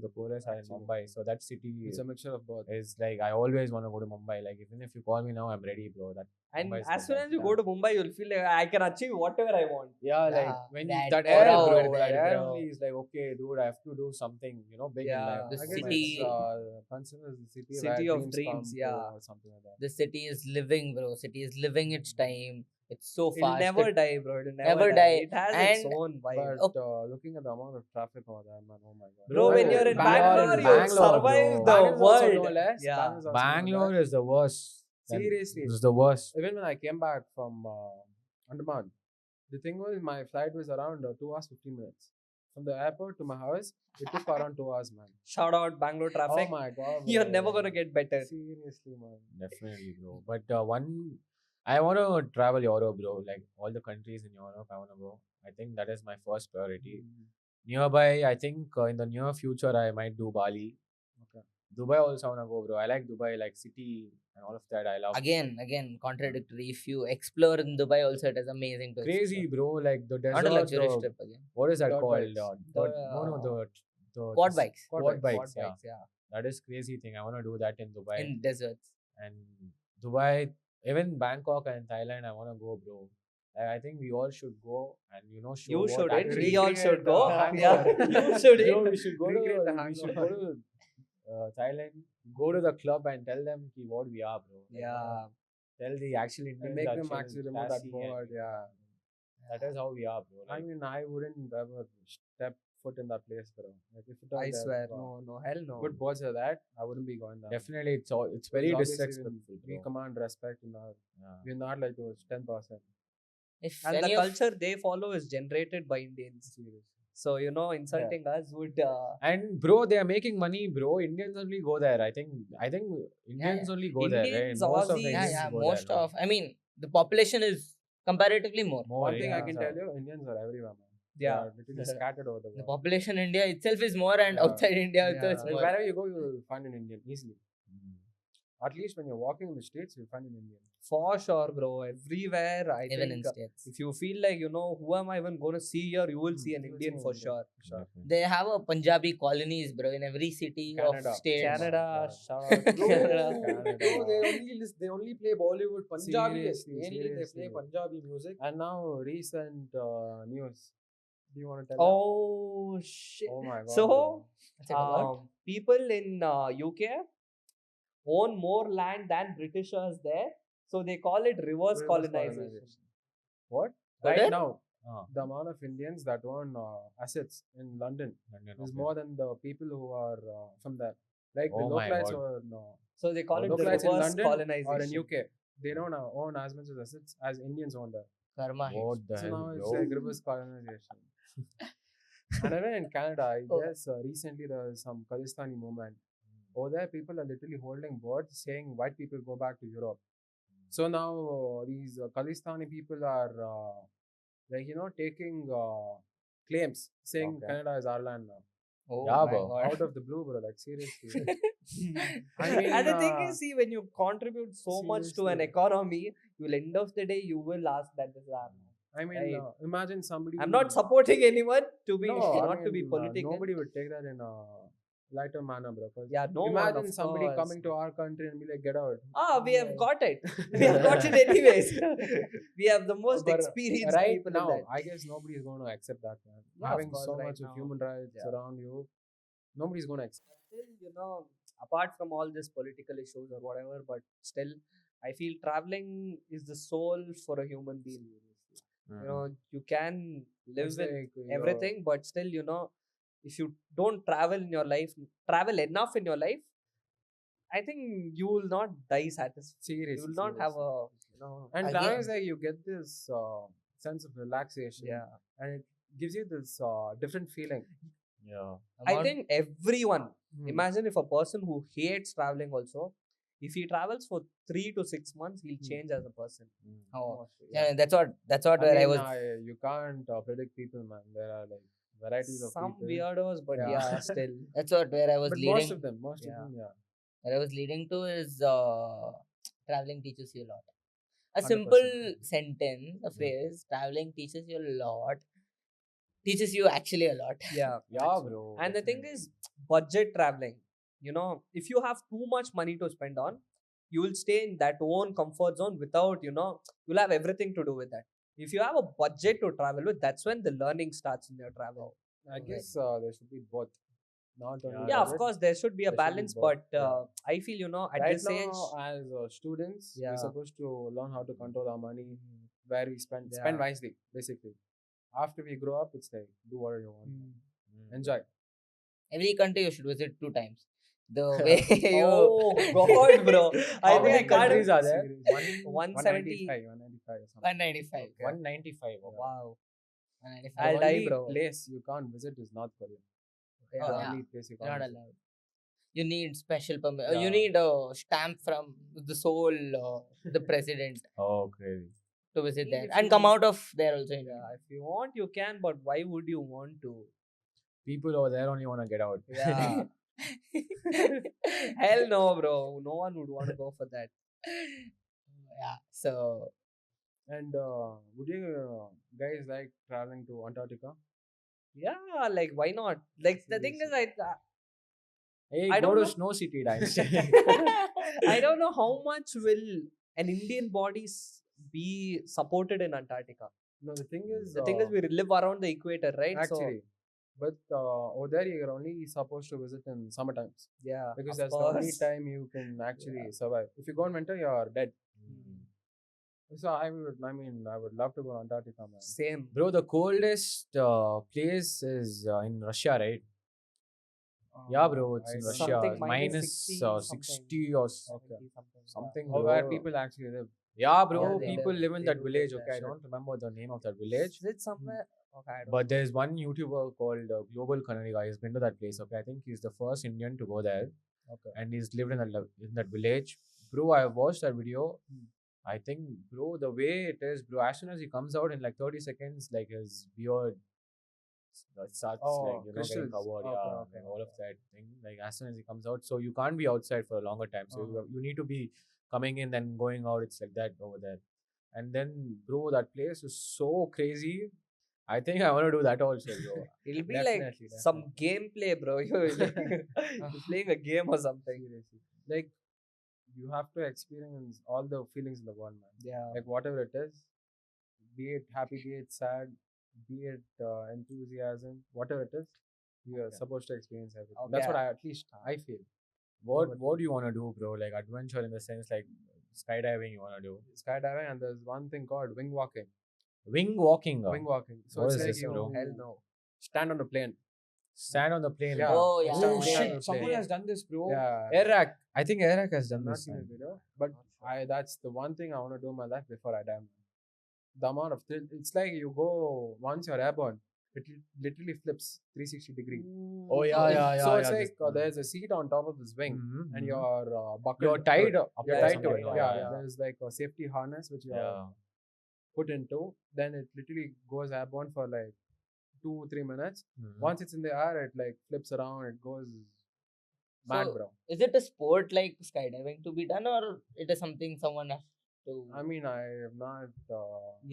are in Actually. Mumbai. So that city It's a mixture of both. is like I always want to go to Mumbai. Like even if you call me now, I'm ready, bro. That And Mumbai is as the soon best, as you yeah. go to Mumbai, you'll feel like I can achieve whatever I want. Yeah, like Yeah, when that that aura air, over bro, there, that air bro. only is like, okay, dude, I have to do something, big Yeah. in life. The I guess city- it's considered as the city, City where of dreams, come yeah. true or something like that. The city is living, bro. City is living its time. It's so It'll fast. never It- die, bro. It'll Never never die. It has its And- own vibe. But looking at the amount of traffic over there, man, oh my god. Bro, when you're in Bangalore, you'll survive the Bangalore's also world. no less. Yeah. Bangalore's also no Bangalore less. is the worst. Seriously. It's the worst. Even when I came back from Andaman, the thing was my flight was around 2 hours 15 minutes. From the airport to my house, it took around 2 hours, man. Shout out Bangalore traffic. Oh my god. You're bro. never gonna get better. Seriously, man. Definitely, bro. But I want to travel Europe, bro. Like all the countries in Europe, I want to go. I think that is my first priority. Nearby, I think in the near future, I might do Bali. Okay. Dubai also I want to go, bro. I like Dubai, like city. and all of that. I love Again, contradictory. If you explore in Dubai, also it is amazing to crazy, explore. bro. Like the desert. Not a luxurious the- trip again. What is that Dirt called? bikes. The Quad bikes. Quad bikes. Quad Yeah. bikes, yeah. That is crazy thing. I want to do that in Dubai. In deserts. And Dubai, even Bangkok and Thailand, I want to go, bro. Like, I think we all should go and show You what shouldn't. actually- We all should go. hangover. Yeah, you shouldn't. Bro, we should go to Recreate the we should hangover. go to Thailand, go to the club and tell them ki what we are, bro. Like, Yeah. tell the actual And Indians make that them chill, actually remove that classy, word. Yeah. That is how we are, bro. I Like, mean, I wouldn't ever step foot in that place, bro. Like if it I was swear. No, hell no. good words are that, I wouldn't be going there. definitely, it's very Because obviously disrespectful, We bro. command respect in our. Yeah. We're not like those 10%. If And the any of- culture they follow is generated by Indians. Serious. So, insulting us would. And bro, they are making money, bro. Indians only go there. I think Indians only go there, right? Indians, Most of the Aussies- yeah, Indians yeah, go most there, no? of. I mean, the population is comparatively more. More, One thing I yeah. can tell you, Indians are everywhere, man. They Yeah. are literally scattered over the The world. population in India itself is more, and Yeah. outside India also Yeah. it's Like more. wherever you go, you'll find an Indian easily. Mm. At least when you're walking in the streets, you'll find an Indian. For sure, bro. Everywhere, I Even in think. states. If you feel like, who am I even going to see here, you will see an You will see Indian an for Indian. sure. Sure. They have a Punjabi colonies, bro, in every city Canada. of states. Canada, Yeah. shout out to Bro, Canada. bro, they only play Bollywood, Punjabi. Seriously, Mainly they play seriously. Punjabi music. And now recent news. Do you want to tell? Oh, shit. That? Oh my god. So, bro. It's like, what? people in UK own more land than Britishers there. So they call it reverse Reverse colonization. What? What Right is? now, Ah, the amount of Indians that own assets in London London, is okay. more than the people who are from there. Like the Oh my localites God. or So they call it the localites in reverse London colonization. or in UK, they don't own as much as assets as Indians own there. Karma hits. What the So hell, now it's bro? like reverse colonization. And even in Canada, I Oh. guess recently there was some Khalistani movement. Over there, people are literally holding boards saying white people go back to Europe. So now these Khalistani people are taking claims saying Okay. Canada is our land now. Oh Yeah, my bro. God. Out of the blue, bro. Like seriously. I And mean, the thing is, see, when you contribute so much to an seriously. economy, you'll end of the day, you will ask that this is our land. I mean, Right. imagine somebody. I'm not supporting anyone to be No, not to be political. Nobody would take that in a lighter manner, bro. 'cause Yeah, no one, imagine of somebody course. coming to our country and be like, "Get out." We have got it. We have got it anyways. We have the most But experienced right people now, in that. I guess nobody is going to accept that, man. Yeah, of Having course, so right much now. of human rights Yeah. around you, nobody's going to accept. Still, apart from all these political issues or whatever, but still, I feel traveling is the soul for a human being. You can live It's with like you're- everything, but still, if you don't travel enough in your life, I think you will not die satisfied. Seriously, You will not have seriously. And Again- traveling is like you get this sense of relaxation, yeah. and it gives you this different feeling. Yeah. I think everyone, Hmm. imagine if a person who hates traveling also, if he travels for 3 to 6 months, he'll change as a person. Oh, Yeah. yeah, that's what where I was. You can't predict people, man. There are like varieties of Some people. weirdos, but Yeah. yeah, still. That's what where I was But leading. most of them, Yeah. yeah. Where I was leading to is traveling teaches you a lot. A 100%. simple sentence, a phrase, traveling teaches you a lot. Teaches you actually a lot. Yeah. Yeah, bro. And the thing is, budget traveling. If you have too much money to spend on, you will stay in that own comfort zone without, you'll have everything to do with that. If you have a budget to travel with, that's when the learning starts in your travel. I guess there should be both. Not only Yeah, of budget. course, there should be a There should be balance, both, but yeah. I feel, at Right this now, age, as students, Yeah. we're supposed to learn how to control our money, where we spend Yeah. spend wisely, basically. After we grow up, it's like do whatever you want, enjoy. Every country you should visit 2 times. The way you. Oh, God, bro. I How think many I can't. countries are there? Seriously. 170. 195 or something. 195. 195. Wow. 195. The I'll die, only bro. place you can't visit is North Korea. Yeah. The yeah. only place you You're can't not visit. allowed. You need special permit. You Yeah. need a stamp from the soul, the president, Oh, crazy. to visit there If and you- come out of there also. Yeah, if you want, you can, but why would you want to? People over there only want to get out. Yeah. Hell no, bro. No one would want to go for that. Yeah. So And would you guys like traveling to Antarctica? Yeah, like why not? Like the thing is, Hey, I go don't to know. Snow City, Einstein. I don't know how much will an Indian be supported in Antarctica. No, the thing is, The thing is, we live around the equator, right? So actually, but over there you're only supposed to visit in summer times yeah, because of that's the only course. time you can actually survive. If you go in winter, you're dead. So I would love to go to Antarctica, man. Same. Bro, the coldest place is in Russia, right? Yeah, bro, it's I in don't Russia. Something know. minus Minus 60 something. 60 or Okay. 70 something. something, Or where bro. people actually live. Yeah, bro, Yeah, they people do. live in They that do live village. there. Okay, I don't remember the name of that village. Is it somewhere? Okay, I don't But know. there's one YouTuber called Global Culinary guy. He's been to that place. Okay, I think he's the first Indian to go there, Okay. and he's lived in in that village. Bro, I watched that video. I think, bro, the way it is, bro. As soon as he comes out in like 30 seconds, like his beard starts like getting crystals. covered. Okay, Yeah, okay, like all of that thing. Like as soon as he comes out, so you can't be outside for a longer time. So you need to be coming in and going out. It's like that over there. And then, bro, that place is so crazy. I think I want to do that also, bro. It'll be Definitely, like some gameplay, bro. You're playing a game or something. Seriously. Like you have to experience all the feelings in the world, man. Yeah. Like whatever it is, be it happy, be it sad, be it enthusiasm, whatever it is, you are supposed to experience everything. That's what Okay. at least I feel. What do you want to do, bro? Like adventure in the sense like skydiving you want to do? Skydiving, and there's one thing called wing walking. Wing walking. Wing walking. So What it's is like this, you bro? Hell no. stand on the plane. Stand on the plane. Yeah. Oh, yeah. Stand Oh on shit! the Someone plane. has done this, bro. Yeah. Airac. I think Airac has done I've not this. seen man. the video, but that's the one thing I want to do in my life before I die. Man. The amount of thrill, it's like you go once you're airborne, it literally flips 360 degree. Oh yeah, yeah, yeah. So it's yeah, like there's a seat on top of this wing, Mhm, and mhm. you're buckled. You're tied up. You're or tied to something, it. no? Yeah, there's like a safety harness which you're Yeah. put into. Then it literally goes airborne for like 2-3 minutes. Mhm. Once it's in the air, it like flips around. It goes mad, So, bro. is it a sport like skydiving to be done, or it is something someone has to? I mean, I have not.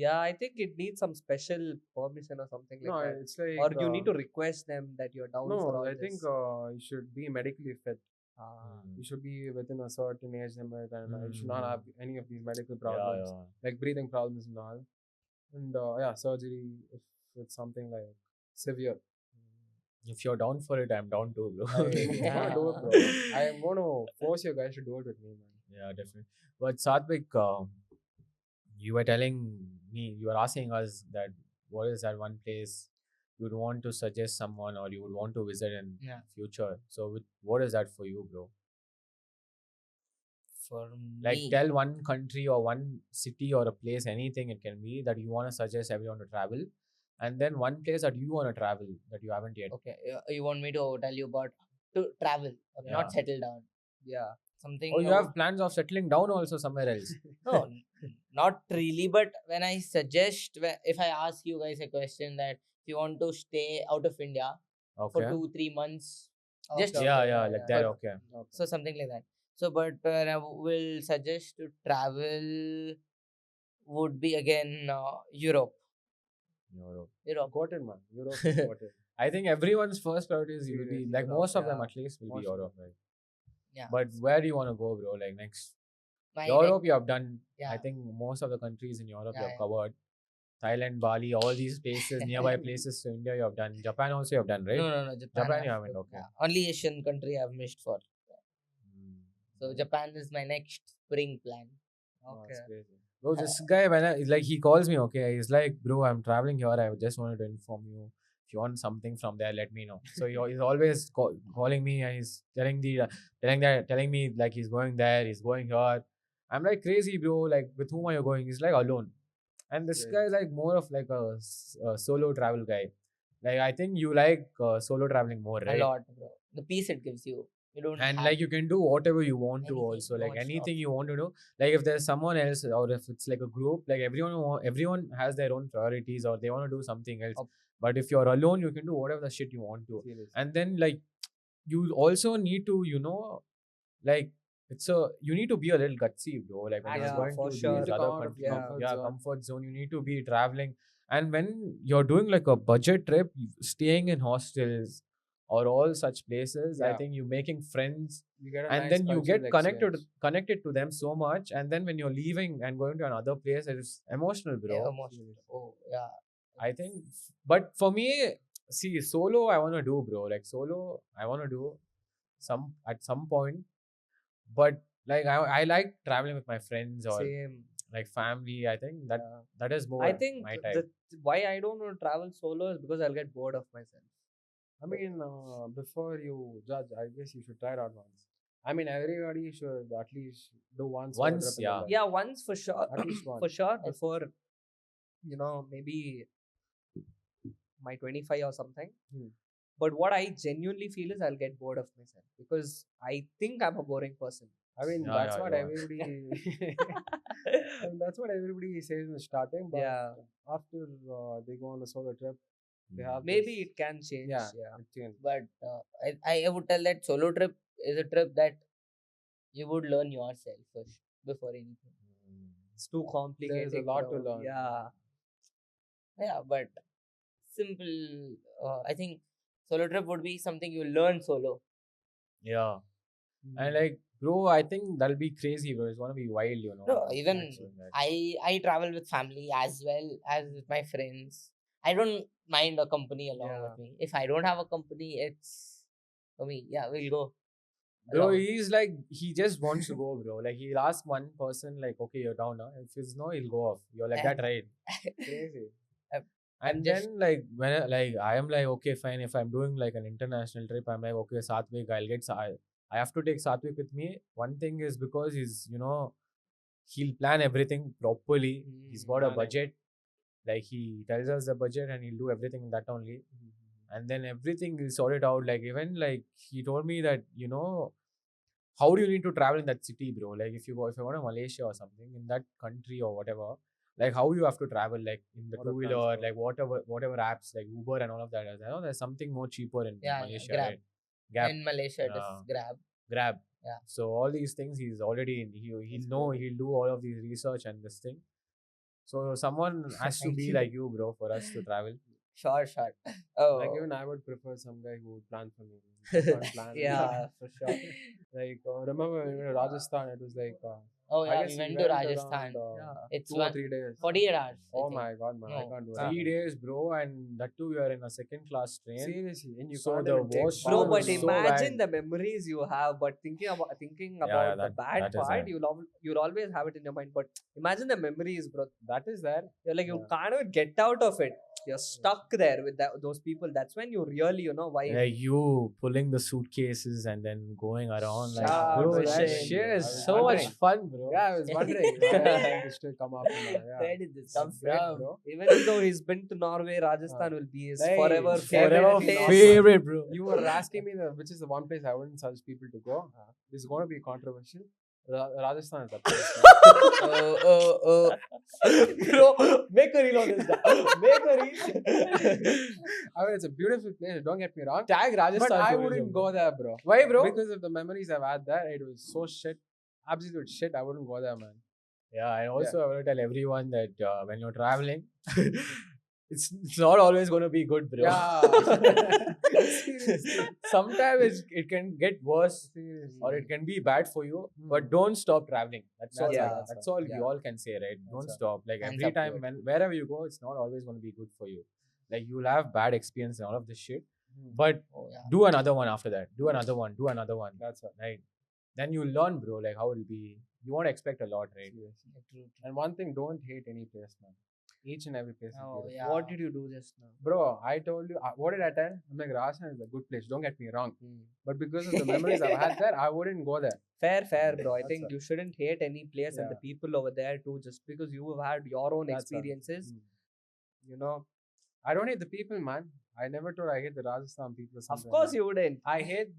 Yeah, I think it needs some special permission or something like No, that. it's like. Or you need to request them that you're down for No, all I this. think you should be medically fit. You should be within a certain age limit, and you should not have any of these medical problems, like breathing problems and all. And yeah, surgery if it's something like severe. If you're down for it, I'm down too, bro. I want to do it, bro. I am going to force you guys to do it with me, man. Yeah, definitely. But Satvik, you were telling me, you were asking us that what is that one place you would want to suggest someone or you would want to visit in Yeah. future. So, what is that for you, bro? For Like, me, tell one country or one city or a place, anything it can be, that you want to suggest everyone to travel. And then one place that you want to travel that you haven't yet. okay, you want me to tell you about to travel, okay, Yeah. not settle down. Yeah. Something. Or you have plans of settling down also somewhere else. No, not really. But when I suggest, if I ask you guys a question that if you want to stay out of India for Okay. 2-3 months, Okay, just okay, Yeah, like that. But- Okay. so something like that. So, but I will suggest to travel would be again Europe. Europe. Got it, man. Europe is got it. I think everyone's first priority is will be Seriously, like Europe, most of them yeah. at least will Most be of Europe, right? Yeah. But where do you want to go, bro? Like next My Europe, you have done. Yeah. I think most of the countries in Europe you Yeah, have yeah. covered. Thailand, Bali, all these places, nearby places to India you have done. Japan also you have done, right? No. Japan. Japan you I've- haven't, okay. yeah, only Asian country I've missed for. Mm. So Japan is my next spring plan. Oh, Okay. it's crazy. Bro, this guy like he calls me, okay, he's like, bro, I'm traveling here. I just wanted to inform you. If you want something from there, let me know. So he's always calling me and he's telling me like he's going there, he's going here. I'm like crazy, bro. Like with whom are you going? He's like alone. And this Crazy. guy is like more of like a solo travel guy. Like I think you like solo traveling more, right? A lot, bro. The peace it gives you. You don't And have like you can do whatever you want to anything, also, no like anything stops. you want to do. Like if there's someone else or if it's like a group, like everyone has their own priorities or they want to do something else. But if you're alone, you can do whatever the shit you want to. Seriously. And then like you also need to like you need to be a little gutsy, bro. Like when you're Yeah, going for to sure. these To other come out of countries, comfort zone. comfort zone. You need to be traveling, and when you're doing like a budget trip, staying in hostels or all such places, I Yeah. think you're making friends, You get a and nice then you cultural get exchange. connected to them so much, and then when you're leaving and going to another place, it's emotional, bro. Yeah, almost. Oh yeah. I think, but for me, see, solo I want to do, bro. Like solo, I want to do at some point, but like I like traveling with my friends or Same. like family. I think that is more I think my type. why I don't want to travel solo is because I'll get bored of myself. I mean, before you judge, I guess you should try it out once. I mean, everybody should at least do one solo Once, trip in yeah. their life. Yeah, once for sure. At least one. For sure, before maybe my 25 or something. But what I genuinely feel is I'll get bored of myself because I think I'm a boring person. I mean, Yeah, that's yeah, what you are. everybody. I mean, that's what everybody says in the starting. But Yeah, after they go on a solo trip, they have maybe this- it can change. Yeah, Yeah. it changes. But I would tell that solo trip is a trip that you would learn yourself first before anything. It's too complicated. There's a lot to bro. learn. Yeah. Yeah, but simple. I think solo trip would be something you learn solo. Yeah, and like, bro, I think that'll be crazy, bro. It's gonna be wild, No, even doing that. I travel with family as well as with my friends. I don't mind a company along Yeah. with me. If I don't have a company, it's for me. Yeah, we'll go. Bro, along. he's like, he just wants to go, bro. Like, he'll ask one person, like, okay, you're down now. If it's no, he'll go off. You're like that, right? Crazy. And just- then, like, when I am like, okay, fine. If I'm doing like an international trip, I'm like, okay, Satvik, I have to take Satvik with me. One thing is because he'll plan everything properly. He's got a Planning. budget. Like, he tells us the budget and he'll do everything in that only. And then everything is sorted out. Like, even like, he told me that, how do you need to travel in that city, bro? Like, if you go to Malaysia or something, in that country or whatever, like how you have to travel, like in the What a two-wheeler, transport. like whatever apps, like Uber and all of that. I know there's something more cheaper in Yeah, Malaysia, Grab. right? Gap, In Malaysia, it is Yeah. Grab. Grab. Yeah. So all these things he's already he'll do all of these research and this thing. So someone has to Thank be you. like you, bro, for us to travel. Sure. Oh, Like even I would prefer some guy who would plan for me. Just don't plan. Yeah, for sure. Like remember when we went to Rajasthan? It was like oh I yeah, guess we went to around, Rajasthan. Yeah. It's 2 or 3 days. 48 hours. I Oh think. my god, man! I No. can't do 3 that. days, bro, and that too we are in a second-class train. Seriously, and you So can't the even take wash Bro, Sound but is so imagine bad. the memories you have. But thinking about Yeah, the that bad is part, there. you'll always have it in your mind. But imagine the memories, bro. That is there. You're like you Yeah. can't even get out of it. You're stuck there with those people. That's when you really why. Like you pulling the suitcases and then going around, like, Yeah, bro, for that sure. shit I is was so much wondering. fun, bro. Yeah, I was wondering why this still come up. Yeah. Where did this come Great, from? bro. Even though he's been to Norway, Rajasthan will be his Hey, forever forever favorite place. favorite, bro. You were asking me which is the one place I wouldn't suggest people to go. This is going to be controversial. Rajasthan is the place. Oh. Bro, make a reel on this guy. Make a reel. I mean, it's a beautiful place. Don't get me wrong. Tag Rajasthan. But I tourism, wouldn't bro. go there, bro. Why, bro? Because of the memories I've had there, it was so shit. Absolute shit. I wouldn't go there, man. Yeah, and also I want to tell everyone that when you're traveling, it's not always going to be good, bro. Yeah. Seriously. Sometimes it can get worse Seriously. or it can be bad for you, but Hmm. don't stop traveling. That's all. Yeah. That's all we Yeah. all can say, right? Don't all. stop. Like Hands every up to time it. wherever you go, it's not always going to be good for you. Like you'll have bad experience and all of this shit, Hmm. but Oh yeah. do another one after that. Do another one. Do another one. That's all. Right? Then you learn, bro. Like how it'll be. You won't expect a lot, right? Seriously. True. And one thing, don't hate any place, man. Each and every place is Oh, beautiful. yeah. What did you do just now? Bro, I told you, what did I tell? I'm like, Rajasthan is a good place. Don't get me wrong. But because of the memories I've had there, I wouldn't go there. Fair, bro. I That's think all. you shouldn't hate any place and the Yeah. people over there too, just because you have had your own That's all. experiences. Mm. I don't hate the people, man. I never told I hate the Rajasthan people. Or Of something course like you wouldn't. that. I hate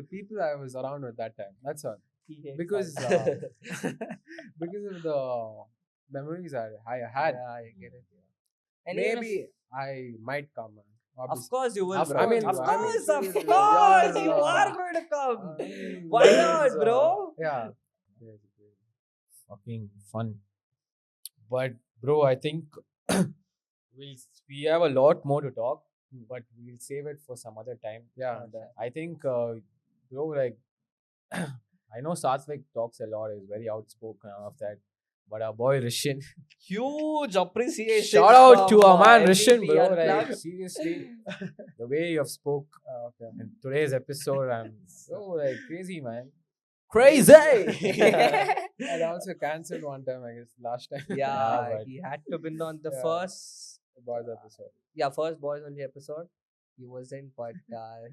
the people I was around with that time. That's all. He hates Because us. because of the memories I had. Yeah, I get it. And even if- Maybe I might come, man. Of obviously. course you will, Of bro. course, of bro. I mean, course, of seriously, course, yeah, you yeah. are going to come. I mean, Why it's, not, bro? Yeah. Crazy, crazy. Fucking fun. But bro, I think we have a lot more to talk, but we'll save it for some other time. Yeah. And, I think, bro, like I know Satvik talks a lot, is very outspoken and all of that. But our boy Rishin, Huge appreciation. shout out to from, our man MVP Rishin, bro. Like, Unplugged. seriously, the way you have spoke Okay. in today's episode, I'm so like crazy, man. Crazy. And also cancelled one time, I guess, last time. Yeah, but- he had to win on the Yeah. first, The boys episode. first boys only episode. He wasn't, but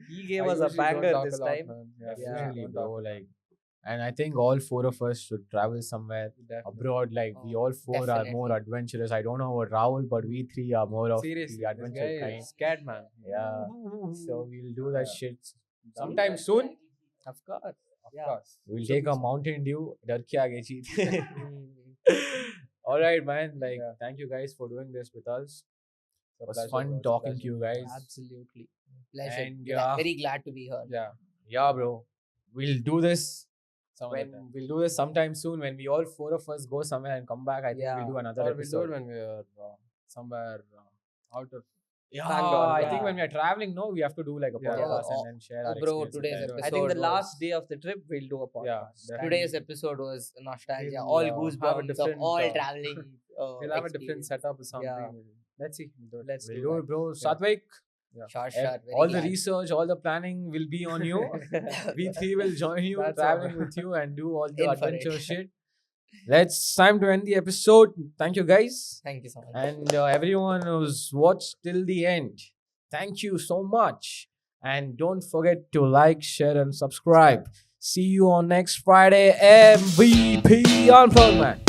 he gave I us a usually don't banger talk this a lot, time. man. Yeah, Definitely, don't bro. talk. Like, and I think all four of us should travel somewhere Definitely. abroad. Like, we all four are more Definitely. adventurous. I don't know about Rahul, but we three are more of Seriously, the this adventure guy kind. is scared, man. Yeah. So we'll do that Yeah. shit sometime soon. Of course. Of Yeah. course. We'll Should take be a so. Mountain Dew. Dar ke aage cheat. All right, man. Like, Yeah. thank you guys for doing this with us. It's a It was pleasure, fun bro. It's a talking to pleasure. you guys. Absolutely. Pleasure. And, Yeah, very glad to be here. Yeah. Yeah, bro. We'll do this Some other when time. we'll do this sometime soon when we all four of us go somewhere and come back. I think Yeah. we'll do another Or we'll do episode. it when we're somewhere out of. Yeah, Bangalore, I yeah. think when we are traveling, no, we have to do like a Yeah. podcast Oh, and then share our bro, experience with today's them. I think the Episode last was- day of the trip we'll do a podcast. definitely. Today's episode was nostalgia, We'll, all have a goosebumps of different, all We'll traveling. have a different experience. setup or something. Yeah. Let's see. We'll do it. Let's We'll do do that. it, bro. Satvik, Sure, ev- sure. Very all the glad. research, all the planning will be on you. We three will join you, That's traveling all. with you, and do all the In for adventure it. shit. Let's time to end the episode. Thank you, guys. Thank you so much. And everyone who's watched till the end, thank you so much. And don't forget to like, share, and subscribe. See you on next Friday. MVP Unplugged, man.